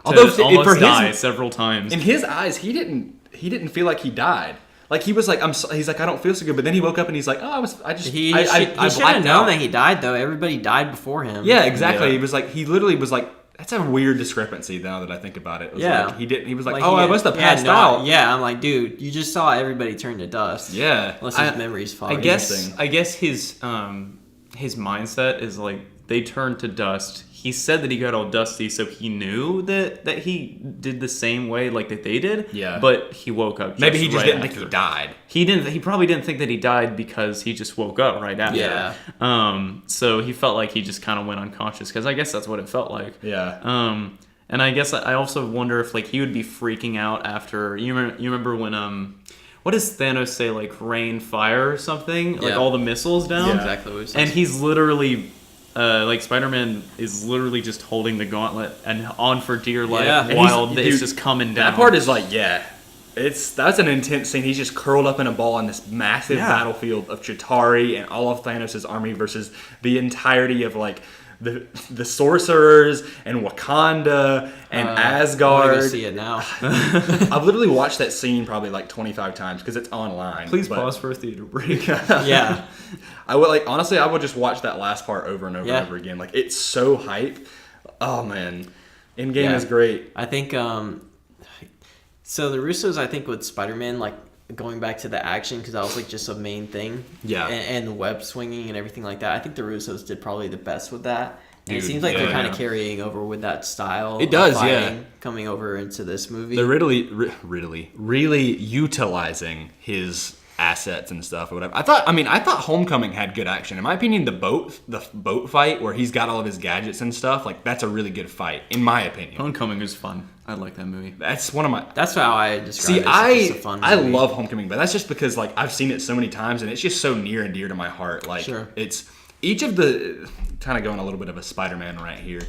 Although almost die several times. In his eyes, he didn't feel like he died. Like he was like, he's like, I don't feel so good. But then he woke up and he's like, oh, he should have known that he died though. Everybody died before him. Yeah, exactly. Yeah. He was like, he literally was like, that's a weird discrepancy now that I think about it. Like, he was like, I must have passed out. Yeah, I'm like, dude, you just saw everybody turn to dust. Yeah. Unless his memory's foggy. I guess his mindset is like, they turned to dust. He said that he got all dusty, so he knew that he did the same way like that they did. Yeah. But he woke up. Maybe he just didn't think he died. He probably didn't think that he died because he just woke up right after. Yeah. So he felt like he just kind of went unconscious because I guess that's what it felt like. Yeah. And I guess I also wonder if like he would be freaking out after. You remember when what does Thanos say, like rain fire or something? Like all the missiles down. Yeah, exactly what he says. And he's literally. Like Spider-Man is literally just holding the gauntlet and on for dear life while it's just coming down. That part is like, that's an intense scene. He's just curled up in a ball on this massive battlefield of Chitauri and all of Thanos' army versus the entirety of like the sorcerers and Wakanda and Asgard. I'm gonna go see it now. I've literally watched that scene probably like 25 times because it's online. Please pause for a theater break. Yeah. I would honestly, I would just watch that last part over and over and over again. Like it's so hype. Oh man, Endgame is great. I think so. The Russos, I think with Spider-Man, like going back to the action because that was like just a main thing. Yeah. And the web swinging and everything like that. I think the Russos did probably the best with that. And it seems like they're kind of carrying over with that style. It does, coming over into this movie. They're really utilizing his assets and stuff or whatever. I thought Homecoming had good action. In my opinion, the boat fight where he's got all of his gadgets and stuff, like that's a really good fight. In my opinion, Homecoming is fun. I like that movie. That's one of my. That's how I describe it. It's just a fun movie. I love Homecoming, but that's just because like I've seen it so many times and it's just so near and dear to my heart. Like it's each of the kind of going a little bit of a Spider-Man right here.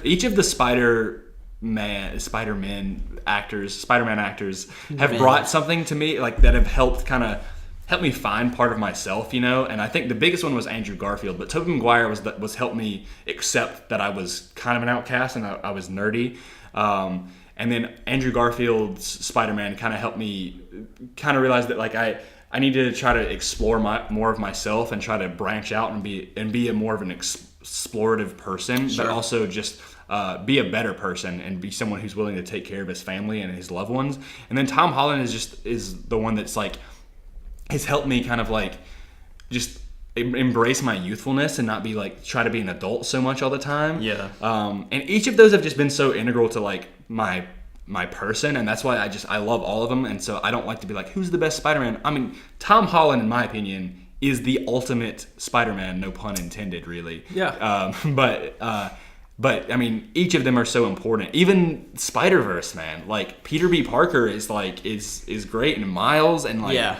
Each of the Spider-Man actors have brought something to me like that have helped me find part of myself, and I think the biggest one was Andrew Garfield, but Tobey Maguire was helped me accept that I was kind of an outcast and I was nerdy. And then Andrew Garfield's Spider-Man kind of helped me kind of realize that like I need to try to explore more of myself and try to branch out and be a more of an explorative person, but also just be a better person and be someone who's willing to take care of his family and his loved ones. And then Tom Holland is the one that's like has helped me kind of like just embrace my youthfulness and not be like try to be an adult so much all the time. Yeah. And each of those have just been so integral to like my person, and that's why I love all of them. And so I don't like to be like, who's the best Spider-Man? I mean, Tom Holland, in my opinion, is the ultimate Spider-Man, no pun intended, really. Yeah. But I mean, each of them are so important. Even Spider-Verse, man, like Peter B. Parker is great, and Miles, and like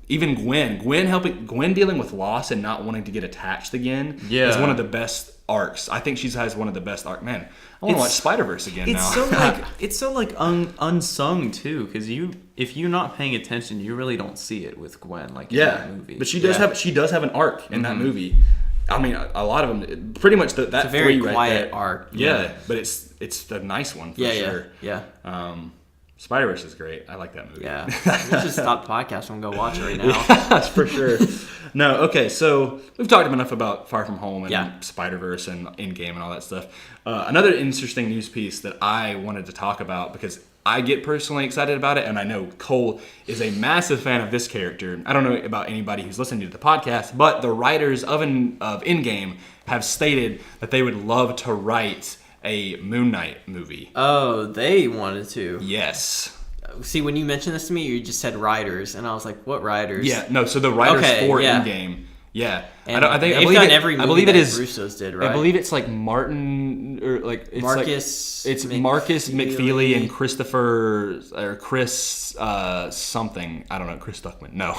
even Gwen dealing with loss and not wanting to get attached again is one of the best arcs. I think she has one of the best arcs. Man, I want to watch Spider-Verse again now. It's so unsung too, because if you're not paying attention, you really don't see it with Gwen in that movie. But she does have an arc in that movie. I mean, a lot of them, pretty much that. It's a very quiet right arc. Yeah, but it's a nice one for sure. Yeah. Spider-Verse is great. I like that movie. Yeah. We just stop the podcast and go watch it right now. That's for sure. No, okay, so we've talked enough about Far From Home and Spider-Verse and Endgame and all that stuff. Another interesting news piece that I wanted to talk about, because I get personally excited about it, and I know Cole is a massive fan of this character. I don't know about anybody who's listening to the podcast, but the writers of Endgame have stated that they would love to write a Moon Knight movie. Oh, they wanted to. Yes. See, when you mentioned this to me, you just said writers, and I was like, "What writers?" Yeah, no. So the writers for Endgame. Yeah, and I believe it is. Russo's did, right? I believe it's like Martin or like it's Marcus. It's Marcus McFeely and Christopher or Chris something. I don't know. Chris Stuckman. No.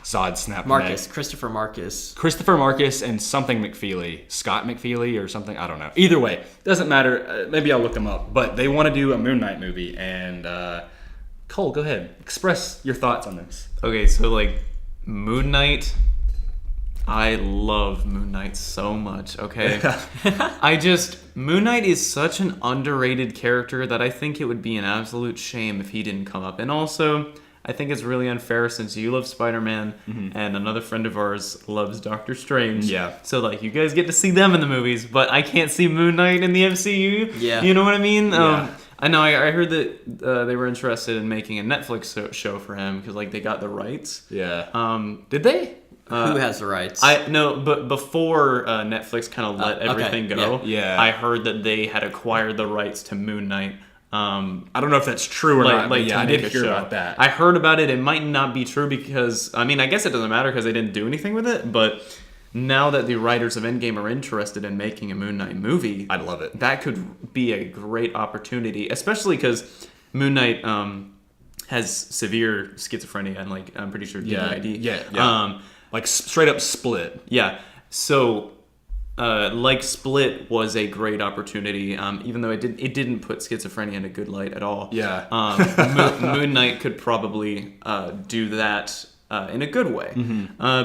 Zod snap. Marcus. Christopher Marcus and something McFeely. Scott McFeely or something. I don't know. Either way, doesn't matter. Maybe I'll look them up. But they want to do a Moon Knight movie, and Cole, go ahead. Express your thoughts on this. Okay, so like. Moon Knight, I love Moon Knight so much, okay? Moon Knight is such an underrated character that I think it would be an absolute shame if he didn't come up. And also, I think it's really unfair since you love Spider-Man and another friend of ours loves Doctor Strange. Yeah. So, like, you guys get to see them in the movies, but I can't see Moon Knight in the MCU. Yeah. You know what I mean? Yeah. I know. I heard that they were interested in making a Netflix show for him because like they got the rights. Yeah. Did they? Who has the rights? But before Netflix kind of let everything go, yeah. I heard that they had acquired the rights to Moon Knight. I don't know if that's true or not. But yeah, I did hear about that. I heard about it. It might not be true because I guess it doesn't matter because they didn't do anything with it, but. Now that the writers of Endgame are interested in making a Moon Knight movie, I'd love it. That could be a great opportunity, especially because Moon Knight has severe schizophrenia and like I'm pretty sure DID. Yeah. Like straight up Split. Yeah. So, like Split was a great opportunity, even though it didn't put schizophrenia in a good light at all. Yeah. Moon Knight could probably do that. In a good way,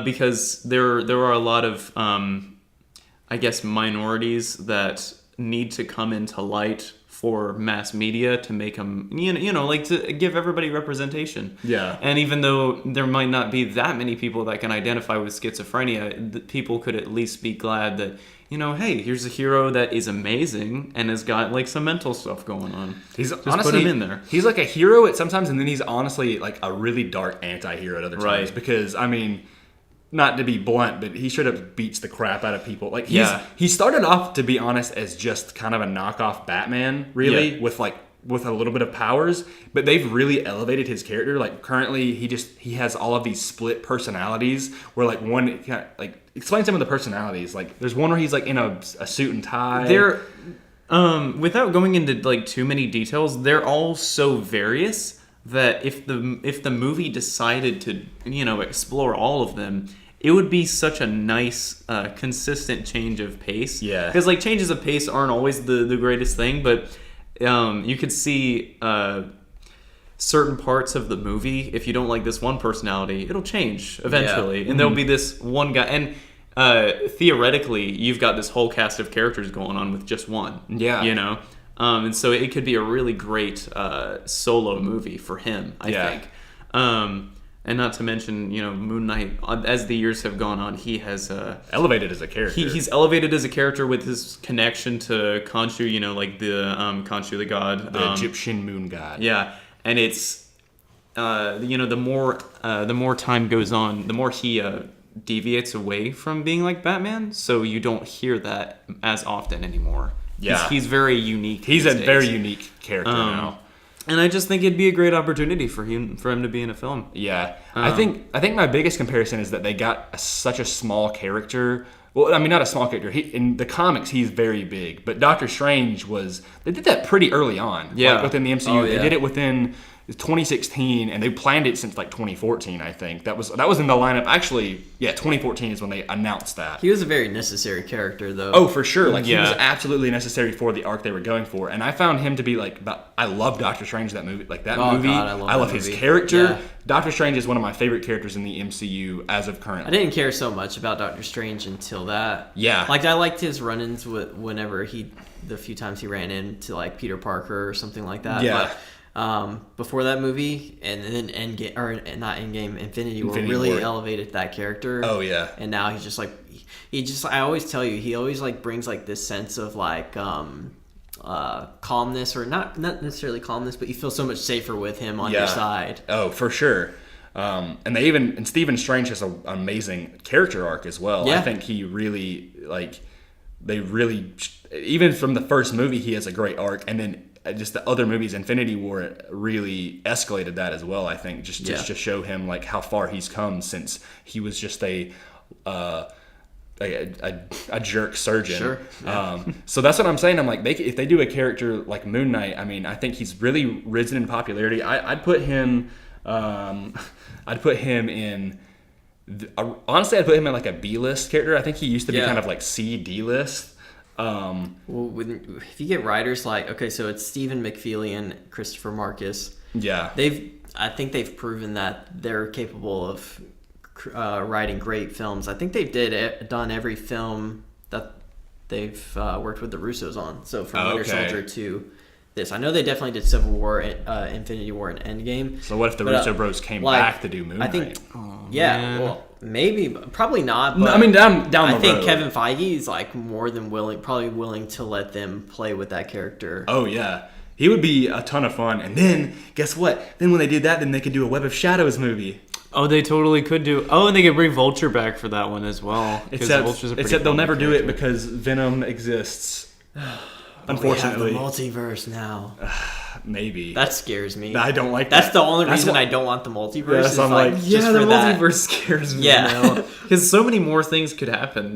because there are a lot of, I guess, minorities that need to come into light for mass media to make them, like to give everybody representation. Yeah. And even though there might not be that many people that can identify with schizophrenia, people could at least be glad that, hey, here's a hero that is amazing and has got like some mental stuff going on. He's just honestly put him in there. He's like a hero at sometimes, and then he's honestly like a really dark anti-hero at other times. Right. Because not to be blunt, but he straight up beats the crap out of people. Like he started off, to be honest, as just kind of a knockoff Batman, really, with a little bit of powers, but they've really elevated his character. Like currently, he has all of these split personalities. Where like one, like explain some of the personalities. Like there's one where he's like in a suit and tie. They're without going into like too many details, they're all so various that if the movie decided to explore all of them, it would be such a nice consistent change of pace. Yeah, because like changes of pace aren't always the greatest thing, but you could see certain parts of the movie. If you don't like this one personality, it'll change eventually, and there'll be this one guy. And theoretically, you've got this whole cast of characters going on with just one. Yeah, and so it could be a really great solo movie for him. I think. And not to mention, Moon Knight, as the years have gone on, he has elevated as a character. He's elevated as a character with his connection to Khonshu, like the Khonshu, the god, the Egyptian moon god. Yeah, and it's the more time goes on, the more he deviates away from being like Batman. So you don't hear that as often anymore. Yeah, he's very unique. He's a very unique character now. And I just think it'd be a great opportunity for him to be in a film. Yeah, I think my biggest comparison is that they got such a small character. Well, not a small character. In the comics, he's very big. But Doctor Strange they did that pretty early on. Yeah, like within the MCU, they did it within 2016, and they planned it since like 2014. I think that was in the lineup. Actually, 2014 is when they announced that. He was a very necessary character, though. Oh, for sure. Like he was absolutely necessary for the arc they were going for, and I found him to be like. I love Doctor Strange. That movie, like that movie. God, I love his character. Yeah. Doctor Strange is one of my favorite characters in the MCU as of currently. I didn't care so much about Doctor Strange until that. Yeah. Like I liked his run-ins whenever the few times he ran into like Peter Parker or something like that. Yeah. But before that movie, and then Endgame, or not Endgame, Infinity War really elevated that character. Oh yeah. And now he's just like, I always tell you, he always like brings like this sense of like calmness, or not necessarily calmness, but you feel so much safer with him on your side. Oh, for sure. And Stephen Strange has an amazing character arc as well. Yeah. I think he really even from the first movie, he has a great arc, and then just the other movies, Infinity War really escalated that as well. I think just to show him like how far he's come since he was just a jerk surgeon. Sure. Yeah. So that's what I'm saying. I'm like, if they do a character like Moon Knight, I mean, I think he's really risen in popularity. I'd put him in. Honestly, I'd put him in like a B-list character. I think he used to be kind of like C-D list. Well, if you get writers like, okay, so it's Stephen McFeely and Christopher Marcus. Yeah. I think they've proven that they're capable of writing great films. I think they've done every film that they've worked with the Russos on. So from Winter Soldier to this. I know they definitely did Civil War, Infinity War, and Endgame. So what if the Russo bros came back to do Moon Knight? I think, well, maybe, but probably not. But no, I mean, down the road. I think Kevin Feige is like more than willing to let them play with that character. Oh yeah, he would be a ton of fun. And then guess what? Then when they did that, then they could do a Web of Shadows movie. Oh, they totally could do. Oh, and they could bring Vulture back for that one as well. Except they'll never do it because Venom exists. Unfortunately, we have the multiverse now. Maybe that scares me. I don't like that. That's the only reason I don't want the multiverse. Yes, I'm like, the multiverse scares me now because so many more things could happen.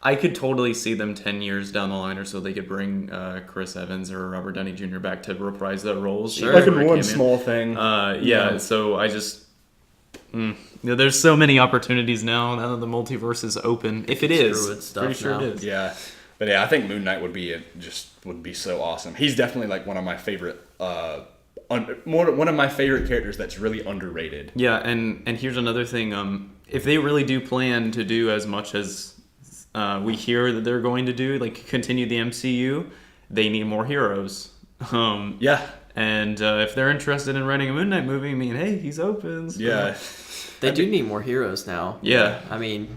I could totally see them 10 years down the line or so. They could bring Chris Evans or Robert Downey Jr. back to reprise their roles. Sure, like in one small thing. So I just. There's so many opportunities now that the multiverse is open. If it is, pretty sure it is. Yeah. But yeah, I think Moon Knight would be so awesome. He's definitely like one of my favorite one of my favorite characters that's really underrated. Yeah, and here's another thing. If they really do plan to do as much as we hear that they're going to do, like continue the MCU, they need more heroes. Yeah. And if they're interested in writing a Moon Knight movie, I mean, hey, he's open. So. Yeah. They do need more heroes now. Yeah. I mean,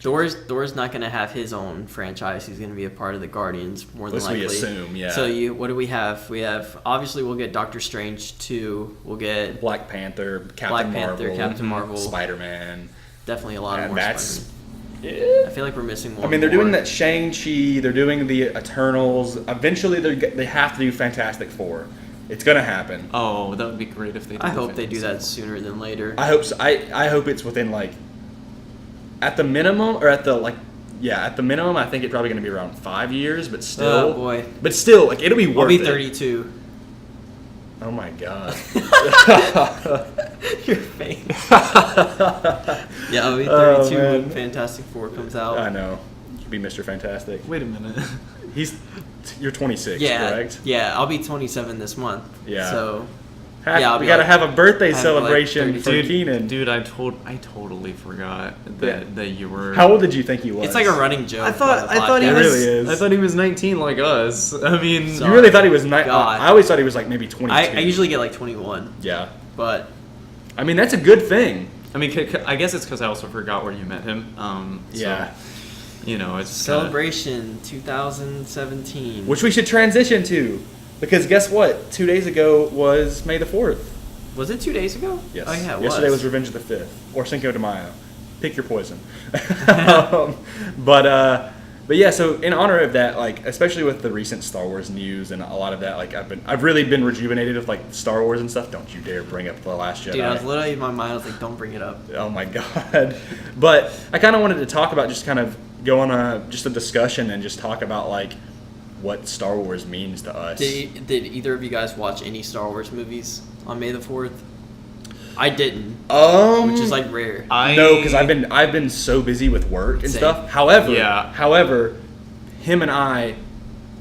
Thor's not going to have his own franchise. He's going to be a part of the Guardians, more than likely. We assume, yeah. So what do we have? We have, obviously, we'll get Doctor Strange 2. We'll get Black Panther, Captain Marvel, Spider-Man. Definitely a lot more Spider-Man. I feel like we're missing one. I mean, they're doing that Shang-Chi. They're doing the Eternals. Eventually, they have to do Fantastic Four. It's gonna happen. Oh, that would be great if they did. I hope they do that sooner than later. I hope so. I hope it's within like at the minimum at the minimum I think it's probably gonna be around 5 years, but still. Oh boy. But still, like it'll be worth it. I'll be 32. Oh my god. Your face. Yeah, I'll be 32 when Fantastic Four comes out. I know. Be Mr. Fantastic. Wait a minute. You're 26, correct? Yeah, I'll be 27 this month. Yeah. So, we gotta have a birthday celebration for Keenan. Dude, I totally forgot that you were. How old did you think he was? It's like a running joke. I thought he was. I thought he was 19, like us. I mean, you really thought he was 19? I always thought he was like maybe 22. I usually get like 21. Yeah. But I mean, that's a good thing. I mean, I guess it's because I also forgot where you met him. Yeah. You know, it's Celebration 2017, which we should transition to, because guess what? 2 days ago was May the 4th. Was it 2 days ago? Yes. Oh yeah. Yesterday was Revenge of the 5th or Cinco de Mayo. Pick your poison. But yeah. So in honor of that, like especially with the recent Star Wars news and a lot of that, like I've really been rejuvenated with like Star Wars and stuff. Don't you dare bring up The Last Jedi. Dude, I was literally in my mind. I was like, don't bring it up. Oh my god. But I kind of wanted to talk about just kind of go on a discussion and just talk about like what Star Wars means to us. Did either of you guys watch any Star Wars movies on May the 4th? I didn't. Which is like rare. No, because I've been so busy with work and stuff. However, him and I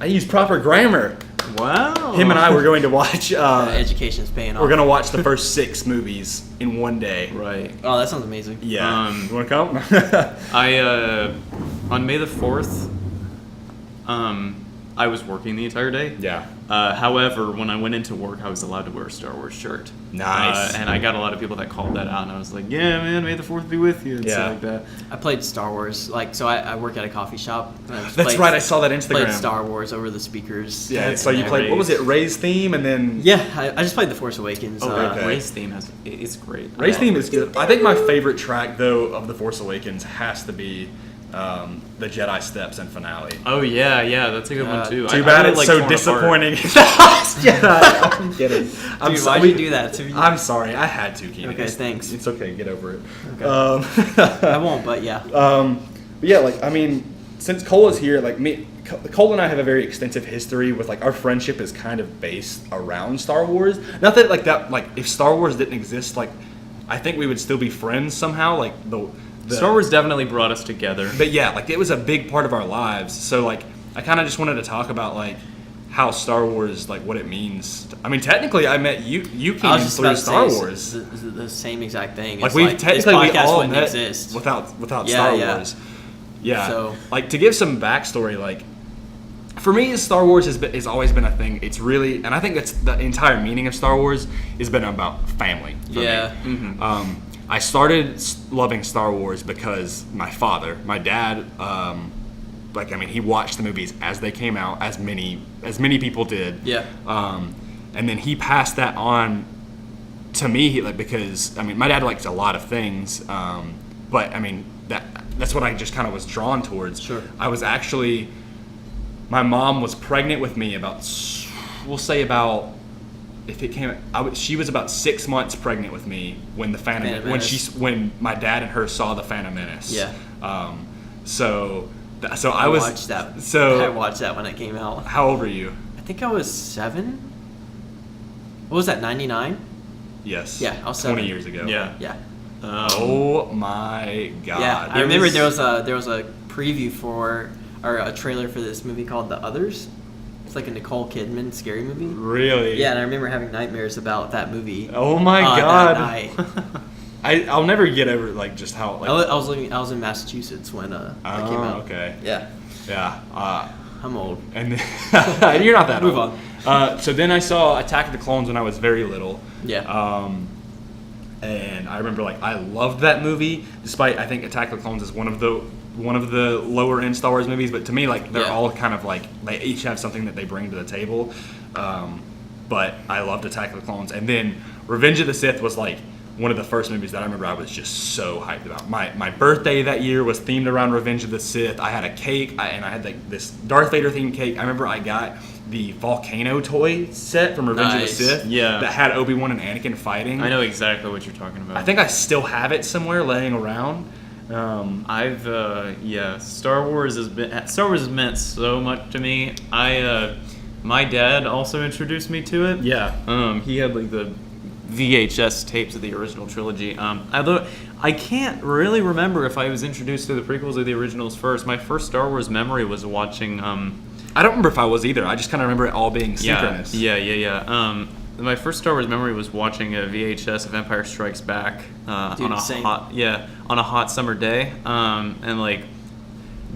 use proper grammar. Wow. Him and I were going to watch. Education's paying off. We're gonna watch the first 6 movies in one day. Right. Oh, that sounds amazing. Yeah. You want to come? On May the 4th, I was working the entire day. Yeah. However, when I went into work, I was allowed to wear a Star Wars shirt. Nice. And I got a lot of people that called that out, and I was like, yeah, man, may the 4th be with you. And stuff like that. I played Star Wars. So I work at a coffee shop. That's right. I saw that Instagram. Played Star Wars over the speakers. Yeah. So you played, what was it, Rey's theme, and then... Yeah, I just played The Force Awakens. Rey's theme it's great. Rey's theme is good. I think my favorite track, though, of The Force Awakens has to be the Jedi Steps and finale. Oh, yeah, that's a good one, too. Too bad it's so disappointing. I'm kidding. Dude, why'd you do that to me? I'm sorry. I had to, Keenan. Okay, thanks. It's okay. Get over it. Okay. I won't, but yeah. But yeah, like, I mean, since Cole is here, like, Cole and I have a very extensive history with, like, our friendship is kind of based around Star Wars. Not that, like, if Star Wars didn't exist, like, I think we would still be friends somehow. Like, the Star Wars definitely brought us together. But yeah, like, it was a big part of our lives. So, like, I kind of just wanted to talk about, like, how Star Wars, like, what it means. I mean, technically, I met you Keenan, through Star Wars. The same exact thing. Like, we all met exist without Star Wars. Yeah. So, like, to give some backstory, like, for me, Star Wars has always been a thing. It's really, and I think that's the entire meaning of Star Wars has been about family. For me. Mm-hmm. I started loving Star Wars because my dad, he watched the movies as they came out, as many people did. Yeah. And then he passed that on to me, because I mean, my dad likes a lot of things, but I mean that's what I just kind of was drawn towards. Sure. My mom was pregnant with me she was about 6 months pregnant with me when the Phantom when my dad and her saw the Phantom Menace. Yeah. So I watched that. So I watched that when it came out. How old were you? I think I was 7. What was that? 99? Yes. Yeah, I was 7. 20 years ago. Yeah. Oh my God. Yeah, I remember there was a preview or a trailer for this movie called The Others. It's like a Nicole Kidman scary movie. Really? Yeah, and I remember having nightmares about that movie. Oh my God. That night. I'll never get over like just how like I was in Massachusetts when that came out. Okay. Yeah. Yeah. I'm old. And then, you're not that Move old. On. So then I saw Attack of the Clones when I was very little. Yeah. And I remember like I loved that movie, despite I think Attack of the Clones is one of the lower end Star Wars movies, but to me like they're all kind of like they each have something that they bring to the table. But I loved Attack of the Clones, and then Revenge of the Sith was like one of the first movies that I remember I was just so hyped about. My birthday that year was themed around Revenge of the Sith. I had a cake, and I had like this Darth Vader themed cake. I remember I got the volcano toy set from Revenge of the Sith that had Obi-Wan and Anakin fighting. I know exactly what you're talking about. I think I still have it somewhere laying around. Star Wars has meant so much to me. My dad also introduced me to it. Yeah. He had like the VHS tapes of the original trilogy. Although I can't really remember if I was introduced to the prequels or the originals first. My first Star Wars memory was watching. I don't remember if I was either. I just kind of remember it all being synchronous. Yeah. My first Star Wars memory was watching a VHS of Empire Strikes Back on a hot summer day, and like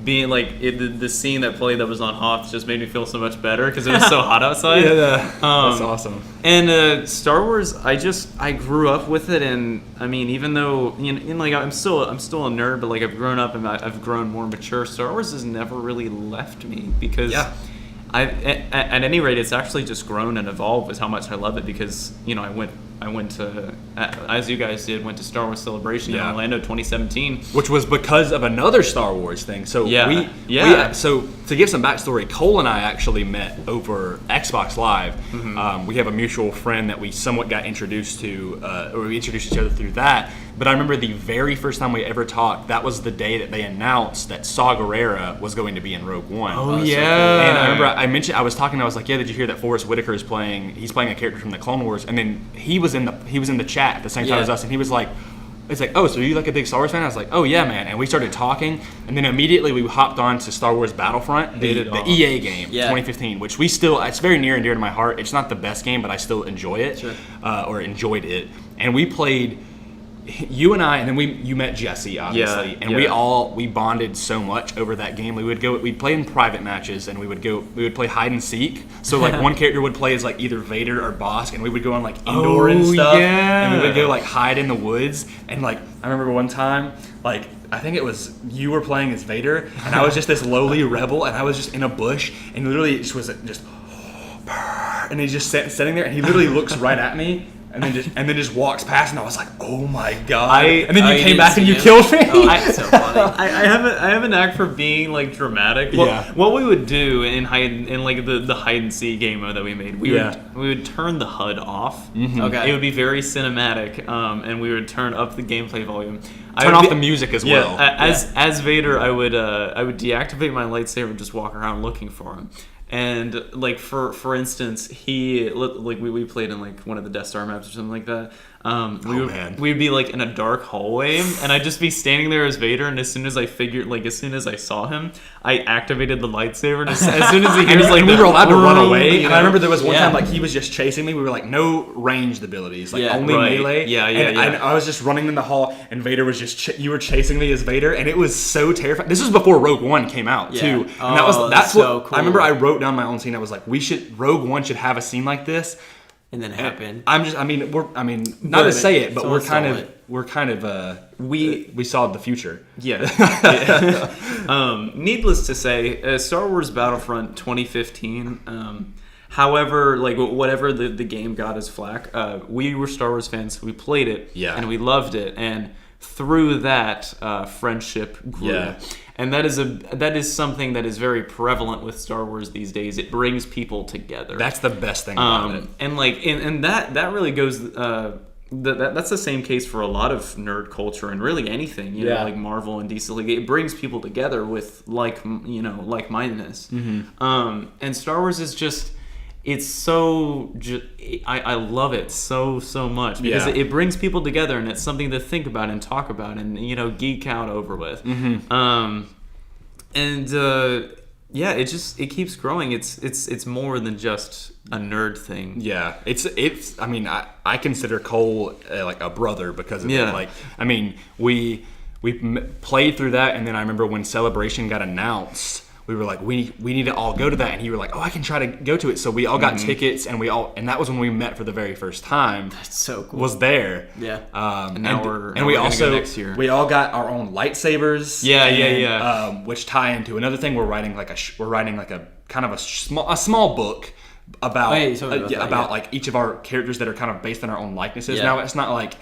being like the scene that played that was on Hoth just made me feel so much better because it was so hot outside. That's awesome. And Star Wars, I grew up with it, and I mean, even though I'm still a nerd, but like I've grown up and I've grown more mature. Star Wars has never really left me because. Yeah. At any rate, it's actually just grown and evolved with how much I love it because I went to as you guys did went to Star Wars Celebration in Orlando 2017, which was because of another Star Wars thing. So so to give some backstory, Cole and I actually met over Xbox Live. Mm-hmm. We have a mutual friend that we somewhat got introduced to, or we introduced each other through that. But I remember the very first time we ever talked, that was the day that they announced that Saw Gerrera was going to be in Rogue One. Oh, yeah. And I remember I was like, yeah, did you hear that Forrest Whitaker is he's playing a character from the Clone Wars? And then he was in the chat at the same time as us, and he was like, it's like, oh, so are you like a big Star Wars fan? I was like, oh yeah, man. And we started talking, and then immediately we hopped on to Star Wars Battlefront, the EA game, 2015, which it's very near and dear to my heart. It's not the best game, but I still enjoy it, or enjoyed it. And we played you and I, and then you met Jesse, obviously, and we bonded so much over that game. We'd play in private matches, and we would play hide and seek. So like one character would play as like either Vader or Bosk, and we would go on like indoor and stuff, and we would go like hide in the woods. And like I remember one time, like I think it was you were playing as Vader, and I was just this lowly rebel, and I was just in a bush, and literally it just was just, and he's just sitting there, and he literally looks right at me. And then just walks past, and I was like, "Oh my god!" And then you came back and you killed me. Oh, that's so funny. I have an knack for being like dramatic. What we would do in like the hide and seek game mode that we made, we would turn the HUD off. Mm-hmm. Okay, it would be very cinematic, and we would turn up the gameplay volume. Turn off the music as well. As Vader, I would deactivate my lightsaber and just walk around looking for him. And like for instance, we played in like one of the Death Star maps or something like that. We'd be like in a dark hallway, and I'd just be standing there as Vader. And as soon as I saw him, I activated the lightsaber. And as soon as he hears like we were allowed to run away. And I remember there was one time like he was just chasing me. We were like no ranged abilities, like only melee. And I was just running in the hall, and Vader was just you were chasing me as Vader, and it was so terrifying. This was before Rogue One came out too, and that's so what cool. I remember. I wrote down my own scene. I was like, Rogue One should have a scene like this. And then it happened. Not to say it, but we saw the future. Yeah. Needless to say, Star Wars Battlefront 2015. However, like whatever the game got as flack, we were Star Wars fans. We played it, and we loved it, and through that, friendship grew. Yeah. And that is something that is very prevalent with Star Wars these days. It brings people together. That's the best thing about it. And like, and that really goes. That's the same case for a lot of nerd culture and really anything. You know, like Marvel and DC. Like, it brings people together with like-mindedness. Mm-hmm. And Star Wars is just. It's so... I love it so much because it brings people together, and it's something to think about and talk about and, geek out over with. Mm-hmm. It keeps growing. It's more than just a nerd thing. Yeah. It's I mean, I consider Cole like a brother because of it. Like, I mean, we played through that, and then I remember when Celebration got announced, we were like, we need to all go to that, and he were like, oh, I can try to go to it. So we all got tickets, and that was when we met for the very first time. That's so cool. Was there? Yeah. And now we're we also gonna go next year. We all got our own lightsabers. Yeah. Which tie into another thing. We're writing like a kind of a small book about like each of our characters that are kind of based on our own likenesses. Yeah. Now it's not like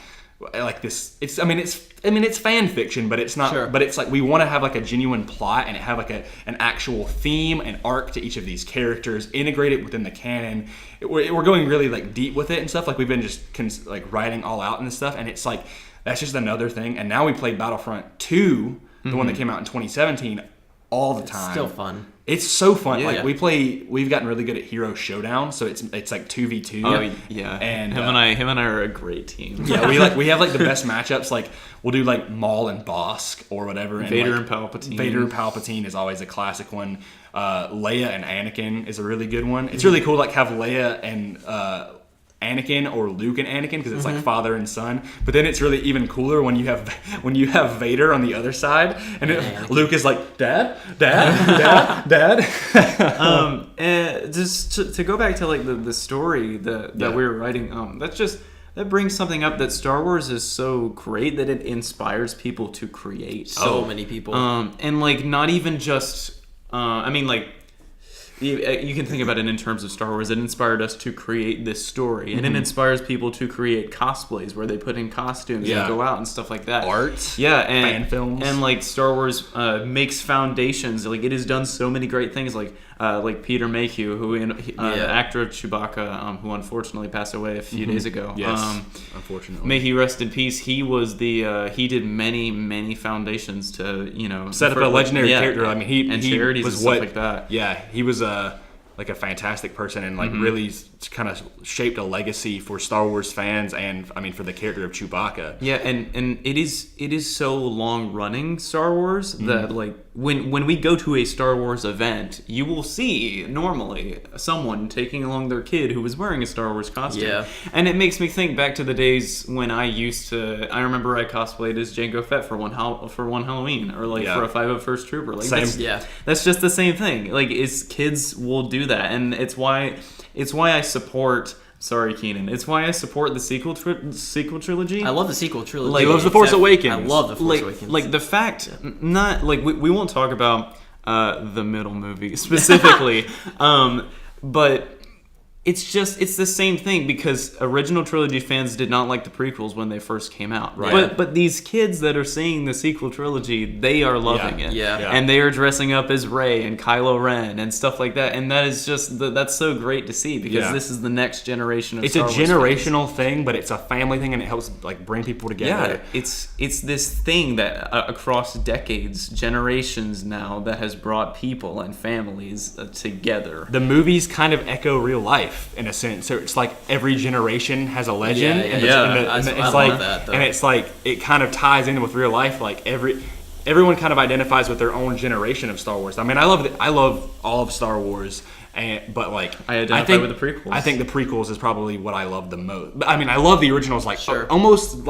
this. It's fan fiction, but it's not. Sure. But it's like we want to have like a genuine plot and have like an actual theme and arc to each of these characters, integrate it within the canon. We're going really like deep with it and stuff. Like we've been just like writing all out and stuff, and it's like that's just another thing. And now we play Battlefront 2, the one that came out in 2017, all the time. Still fun. It's so fun. Yeah, like we've gotten really good at Hero Showdown, so it's like 2v2. Oh yeah. And him and I are a great team. Yeah, we have like the best matchups. Like we'll do like Maul and Bosk or whatever. And Vader and Palpatine. Vader and Palpatine is always a classic one. Leia and Anakin is a really good one. It's really cool to like have Leia and Anakin or Luke and Anakin because it's like father and son. But then it's really even cooler when you have Vader on the other side and Luke is like dad. And just to go back to like the story that we were writing, that brings something up that Star Wars is so great that it inspires people to create. So many people. And like not even just you can think about it in terms of Star Wars. It inspired us to create this story, and it inspires people to create cosplays where they put in costumes and go out and stuff like that. Art, and fan films, and like Star Wars makes foundations. Like it has done so many great things. Like Peter Mayhew, the actor of Chewbacca, who unfortunately passed away a few days ago. Yes, unfortunately. May he rest in peace. He was he did many foundations to set up a legendary character. I mean, he charities was and stuff like that. Yeah, he was like a fantastic person and like really kind of shaped a legacy for Star Wars fans and I mean for the character of Chewbacca. Yeah, and it is so long running Star Wars that like when we go to a Star Wars event, you will see normally someone taking along their kid who was wearing a Star Wars costume. Yeah. And it makes me think back to the days when I remember I cosplayed as Jango Fett for one Halloween, or like for a 501st Trooper. Like that's just the same thing. Like kids will do that, and it's why I support. Sorry, Keenan. It's why I support the sequel trilogy. I love the sequel trilogy. Like, he loves The Force Awakens. I love The Force Awakens. Like the fact, not like we won't talk about the middle movie specifically, but it's the same thing, because original trilogy fans did not like the prequels when they first came out. Right. But these kids that are seeing the sequel trilogy, they are loving it. Yeah. And they are dressing up as Rey and Kylo Ren and stuff like that. And that is just that's so great to see, because this is the next generation of Star Wars It's a generational thing, but it's a family thing, and it helps like bring people together. Yeah, it's this thing that across decades, generations now, that has brought people and families together. The movies kind of echo real life in a sense, so it's like every generation has a legend, and it's like it kind of ties in with real life. Like everyone kind of identifies with their own generation of Star Wars. I mean, I love all of Star Wars, but like I identify with the prequels. I think the prequels is probably what I love the most. But I mean, I love the originals, like almost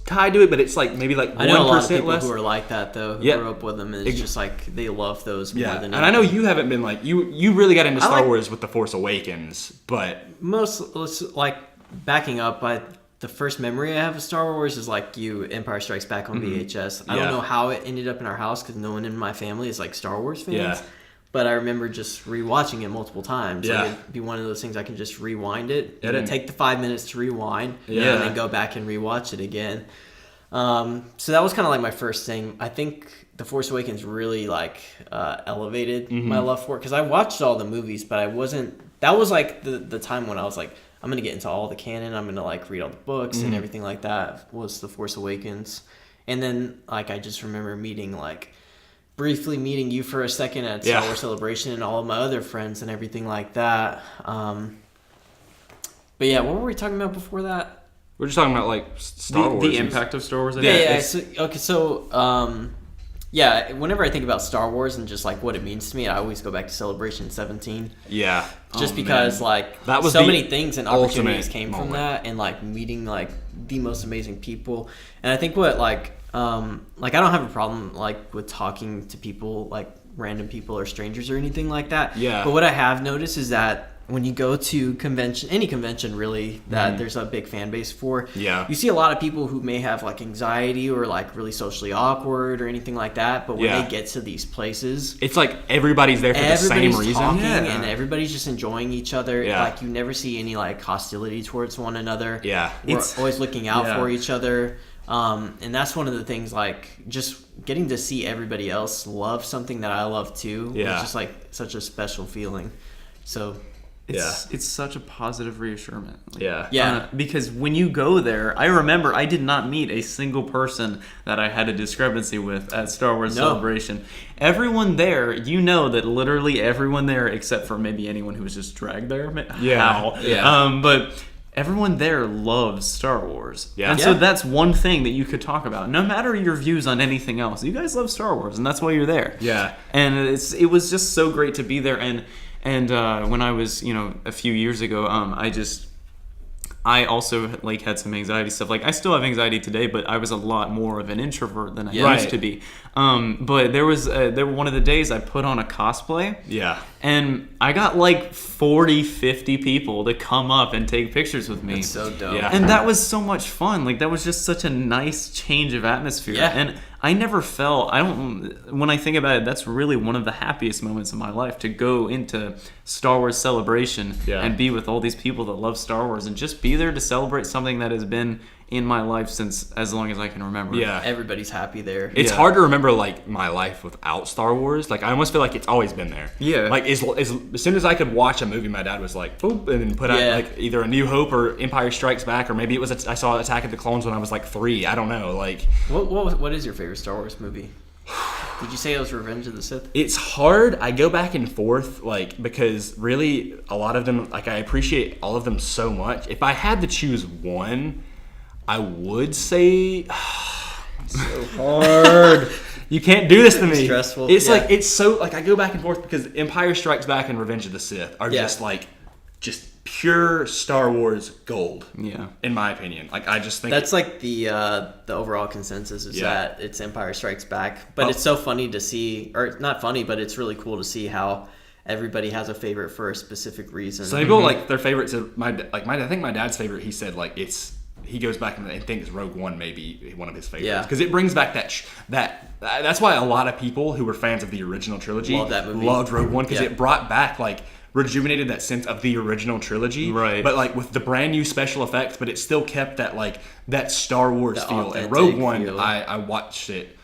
tied to it, but it's like maybe like 1% I know a lot of people less. who are like that though, who grew up with them, and it's just like they love those more than. And I know you haven't been like you really got into Star Wars with The Force Awakens, but like backing up, the first memory I have of Star Wars is like Empire Strikes Back on VHS. I don't know how it ended up in our house, because no one in my family is like Star Wars fans. Yeah. But I remember just rewatching it multiple times. Yeah. Like it'd be one of those things I can just rewind it. And take the 5 minutes to rewind. And then go back and rewatch it again. So that was kind of like my first thing. I think The Force Awakens really like elevated my love for it. Because I watched all the movies, but I wasn't... That was like the time when I was like, I'm going to get into all the canon. I'm going to like read all the books and everything like that, was The Force Awakens. And then like I just remember briefly meeting you for a second at Star Wars Celebration, and all of my other friends and everything like that. But yeah, what were we talking about before that? We're just talking about like Star Wars. The impact of Star Wars. Whenever I think about Star Wars and just like what it means to me, I always go back to Celebration 17. Yeah. Just because like that was so many things and opportunities came moment from that, and like meeting like the most amazing people. And I think what like I don't have a problem like with talking to people, like random people or strangers or anything like that. Yeah. But what I have noticed is that when you go to any convention really that there's a big fan base for, you see a lot of people who may have like anxiety or like really socially awkward or anything like that. But when they get to these places, it's like everybody's there for the same reason. Talking and everybody's just enjoying each other. Yeah. Like you never see any like hostility towards one another. Yeah. We're always looking out for each other. And that's one of the things, like just getting to see everybody else love something that I love too. Yeah. It's just like such a special feeling. So it's such a positive reassurance. Because when you go there, I remember I did not meet a single person that I had a discrepancy with at Star Wars Celebration. Everyone there, that literally everyone there, except for maybe anyone who was just dragged there. But everyone there loves Star Wars. Yeah. And so that's one thing that you could talk about. No matter your views on anything else, you guys love Star Wars, and that's why you're there. Yeah. And it was just so great to be there. And when I was, a few years ago, I also like had some anxiety stuff. Like I still have anxiety today, but I was a lot more of an introvert than I used to be. But there was one of the days I put on a cosplay. Yeah. And I got like 40, 50 people to come up and take pictures with me. That's so dope. Yeah. And that was so much fun. Like that was just such a nice change of atmosphere. Yeah. And I never felt, when I think about it, that's really one of the happiest moments of my life, to go into Star Wars Celebration and be with all these people that love Star Wars and just be there to celebrate something that has been in my life since as long as I can remember. Yeah. Everybody's happy there. It's hard to remember like my life without Star Wars. Like I almost feel like it's always been there. Yeah. Like as soon as I could watch a movie, my dad was like, boop, and then put out like either A New Hope or Empire Strikes Back, or maybe it was I saw Attack of the Clones when I was like 3. I don't know. Like what is your favorite Star Wars movie? Did you say it was Revenge of the Sith? It's hard. I go back and forth, like, because really a lot of them, like, I appreciate all of them so much. If I had to choose one, I would say so hard. You can't do this to me. It's stressful. It's like, it's so, like, I go back and forth because Empire Strikes Back and Revenge of the Sith are just pure Star Wars gold. Yeah. In my opinion. Like, I just think that's like the overall consensus is that it's Empire Strikes Back. But it's so funny to see, or not funny, but it's really cool to see how everybody has a favorite for a specific reason. Some people like their favorites. I think my dad's favorite. He said like he goes back and thinks Rogue One may be one of his favorites because it brings back that's why a lot of people who were fans of the original trilogy loved Rogue One because it brought back like rejuvenated that sense of the original trilogy, right? But like with the brand new special effects, but it still kept that like that Star Wars feel. And Rogue One, I watched it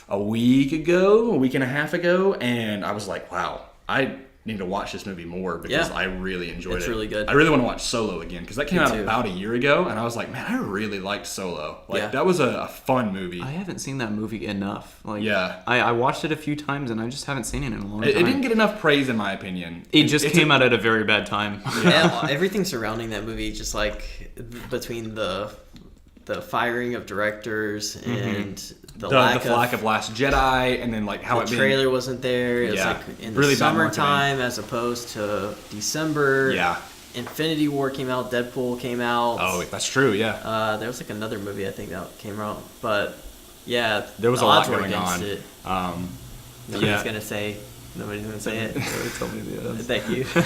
a week and a half ago, and I was like, wow, I need to watch this movie more because I really enjoyed it. It's really good. I really want to watch Solo again because that came out about a year ago, and I was like, man, I really liked Solo. Like that was a fun movie. I haven't seen that movie enough. Like, yeah, I watched it a few times, and I just haven't seen it in a long time. It didn't get enough praise, in my opinion. It just came out at a very bad time. Yeah, everything surrounding that movie, just like between the firing of directors and the lack of Last Jedi, and then like how the trailer wasn't there. It was like in the summertime as opposed to December. Yeah. Infinity War came out. Deadpool came out. Oh, that's true. Yeah. There was like another movie I think that came out, but yeah, there was a lot going on. Nobody's gonna say it. Tell me the odds. Thank you. Oh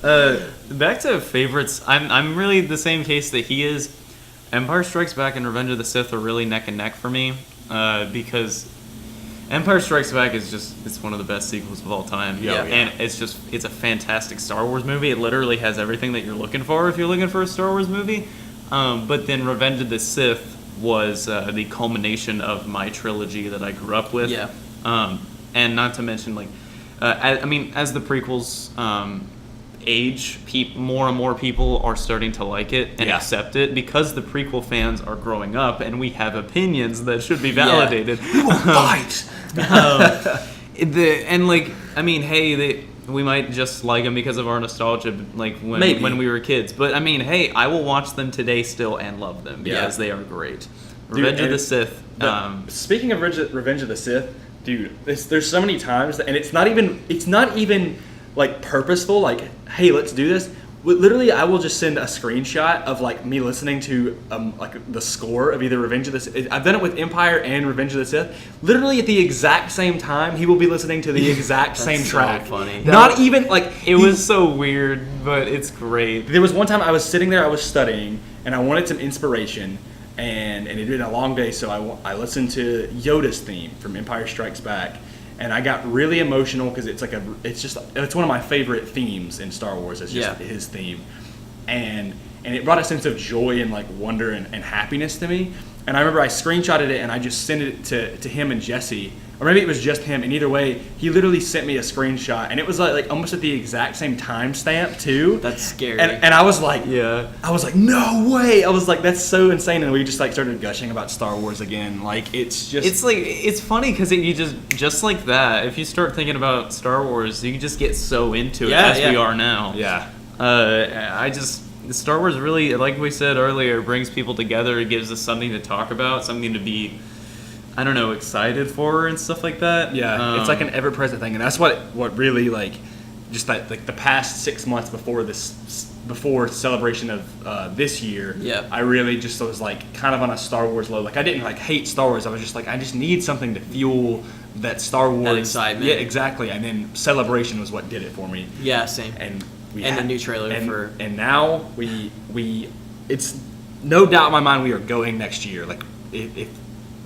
my god. Back to favorites. I'm really the same case that he is. Empire Strikes Back and Revenge of the Sith are really neck and neck for me because Empire Strikes Back it's one of the best sequels of all time. And it's a fantastic Star Wars movie. It literally has everything that you're looking for if you're looking for a Star Wars movie. But then Revenge of the Sith was the culmination of my trilogy that I grew up with. Yeah. And not to mention like, as the prequels age, more and more people are starting to like it and accept it because the prequel fans are growing up and we have opinions that should be validated. We will fight. We might just like them because of our nostalgia, like when we were kids. But I will watch them today still and love them because they are great. Revenge of the Sith. Speaking of Revenge of the Sith, dude, there's so many times, and it's not even like purposeful, like, hey, let's do this. Literally, I will just send a screenshot of like me listening to like the score of either Revenge of the Sith. I've done it with Empire and Revenge of the Sith. Literally at the exact same time, he will be listening to the exact same track. So funny. Not even like it was so weird, but it's great. There was one time I was sitting there, I was studying, and I wanted some inspiration, and it had been a long day, so I listened to Yoda's theme from Empire Strikes Back. And I got really emotional because it's one of my favorite themes in Star Wars. It's just his theme, and it brought a sense of joy and like wonder and happiness to me. And I remember I screenshotted it and I just sent it to him and Jesse, or maybe it was just him. And either way, he literally sent me a screenshot, and it was like almost at the exact same timestamp too. That's scary. And I was like, no way. I was like, that's so insane. And we just like started gushing about Star Wars again. Like it's funny because you just like that. If you start thinking about Star Wars, you just get so into it as we are now. Yeah. Star Wars really, like we said earlier, brings people together. It gives us something to talk about, something to be, I don't know, excited for and stuff like that. Yeah, it's like an ever-present thing, and that's what really like, just that like the past 6 months before celebration of this year. Yeah, I really just was like kind of on a Star Wars low. Like I didn't like hate Star Wars. I was just like I just need something to fuel that Star Wars that excitement. Yeah, exactly. And then Celebration was what did it for me. Yeah, same. And a new trailer and now we it's no doubt in my mind we are going next year. Like if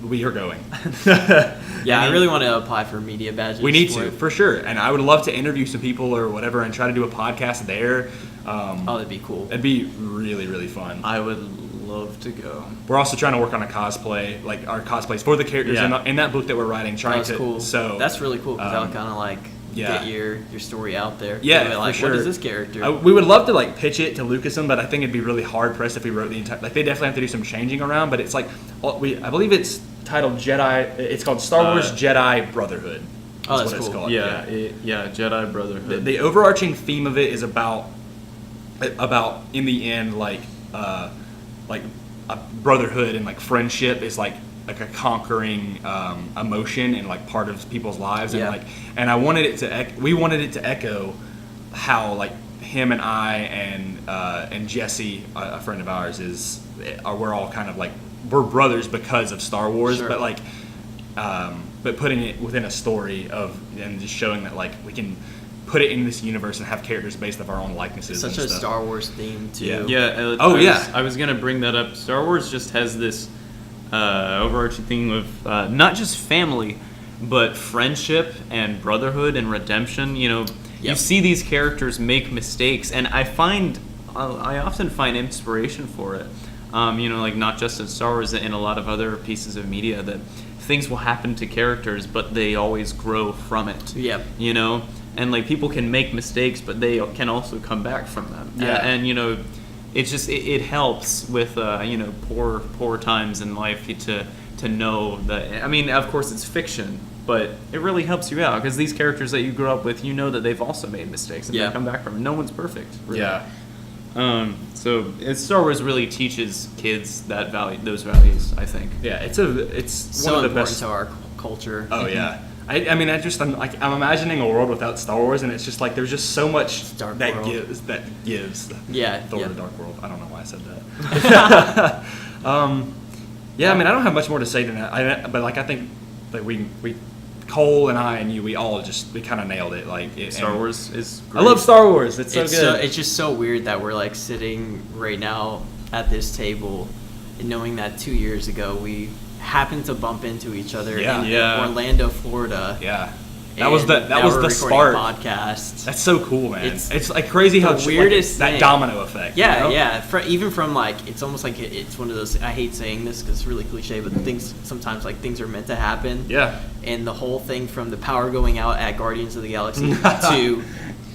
we are going. I really want to apply for media badges. We need to, for sure. And I would love to interview some people or whatever and try to do a podcast there. That'd be cool. It'd be really, really fun. I would love to go. We're also trying to work on a cosplay, like our cosplays for the characters in that book that we're writing. Cool. So that's really cool because that'll kind of like get your story out there. Yeah, like, for sure. What is this character? We would love to like pitch it to Lucasfilm, but I think it'd be really hard pressed if we wrote the entire. Like they definitely have to do some changing around, but it's like I believe it's titled Jedi. It's called Star Wars Jedi Brotherhood. That's what cool. It's called. Yeah, Jedi Brotherhood. The overarching theme of it is about in the end like a brotherhood and like friendship is like a conquering emotion and like part of people's lives, and I wanted it to we wanted it to echo how like him and I and Jesse, a friend of ours, we're all kind of like we're brothers because of Star Wars, but like but putting it within a story and just showing that like we can put it in this universe and have characters based off our own likenesses. It's such a Star Wars theme too. I was gonna bring that up. Star Wars just has this overarching theme of not just family, but friendship and brotherhood and redemption. You know, you see these characters make mistakes, and I often find inspiration for it. You know, like not just in Star Wars, in a lot of other pieces of media, that things will happen to characters, but they always grow from it. Yep. You know. And like people can make mistakes, but they can also come back from them. Yeah. And you know, it's just it helps with you know poor times in life to know that. I mean, of course, it's fiction, but it really helps you out because these characters that you grew up with, you know that they've also made mistakes and they come back from it. No one's perfect. Really. Yeah. So Star Wars really teaches kids those values. I think. Yeah, it's so one of the important best to our culture. Oh yeah. I mean, I'm imagining a world without Star Wars, and it's just like there's just so much that gives. Yeah. Thor: The Dark World. I don't know why I said that. Yeah, I mean, I don't have much more to say than that. But like, I think that we Cole and I and you, we kind of nailed it. Like Star Wars is great. I love Star Wars. It's so good. It's just so weird that we're like sitting right now at this table, and knowing that 2 years ago we happened to bump into each other in Orlando, Florida. Yeah. That was the spark. Podcast. That's so cool, man. It's like crazy how weirdest that domino effect. Yeah, you know? yeah. Even from like, it's almost like it's one of those. I hate saying this because it's really cliche, but sometimes things are meant to happen. Yeah. And the whole thing from the power going out at Guardians of the Galaxy to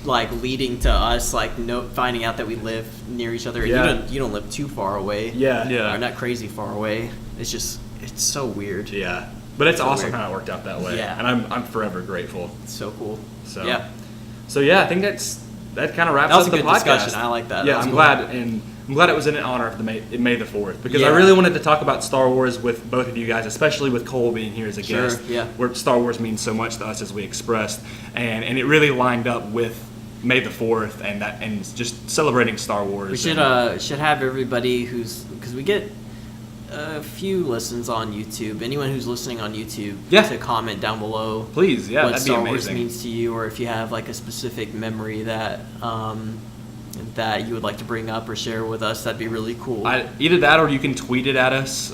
like leading to us like finding out that we live near each other. And you don't live too far away. Yeah. Or not crazy far away. It's so weird. Yeah. But it's awesome how it worked out that way. Yeah. And I'm forever grateful. It's so cool. So yeah. So yeah, I think that kind of wraps up the podcast. That was a good discussion. I like that. Yeah, I'm glad it was in honor of May the 4th because I really wanted to talk about Star Wars with both of you guys, especially with Cole being here as a guest. Yeah. Where Star Wars means so much to us, as we expressed, and it really lined up with May the 4th and just celebrating Star Wars. We should have everybody because we get a few listens on YouTube. Anyone who's listening on YouTube, to comment down below. Please, what that'd Star be Wars amazing. means to you, or if you have like a specific memory that you would like to bring up or share with us, that'd be really cool. Either that, or you can tweet it at us.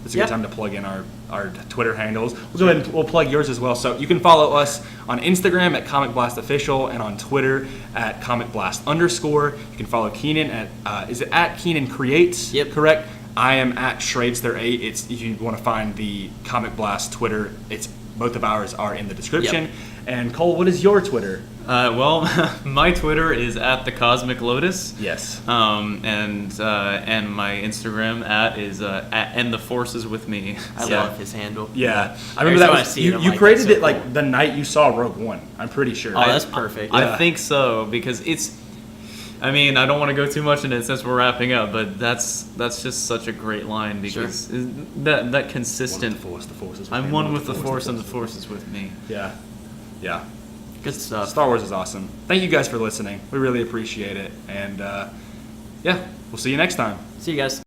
It's a good time to plug in our Twitter handles. We'll go ahead and we'll plug yours as well. So you can follow us on Instagram at comicblastofficial and on Twitter at comicblast_. You can follow Keenan at is it at Keenan Creates? Yep. Correct. I am at Schradester8. It's if you want to find the Comic Blast Twitter, both of ours are in the description. Yep. And Cole, what is your Twitter? Well, my Twitter is at the Cosmic Lotus. Yes. And my Instagram is at and the Force is with me. I love his handle. Yeah, I remember that. You created it like the night you saw Rogue One. I'm pretty sure. Oh, that's perfect. I think so because it's. I mean, I don't want to go too much into it since we're wrapping up, but that's just such a great line because that consistent. I'm one with the Force, and the Force is with me. Yeah, yeah. Good stuff. Star Wars is awesome. Thank you guys for listening. We really appreciate it, and we'll see you next time. See you guys.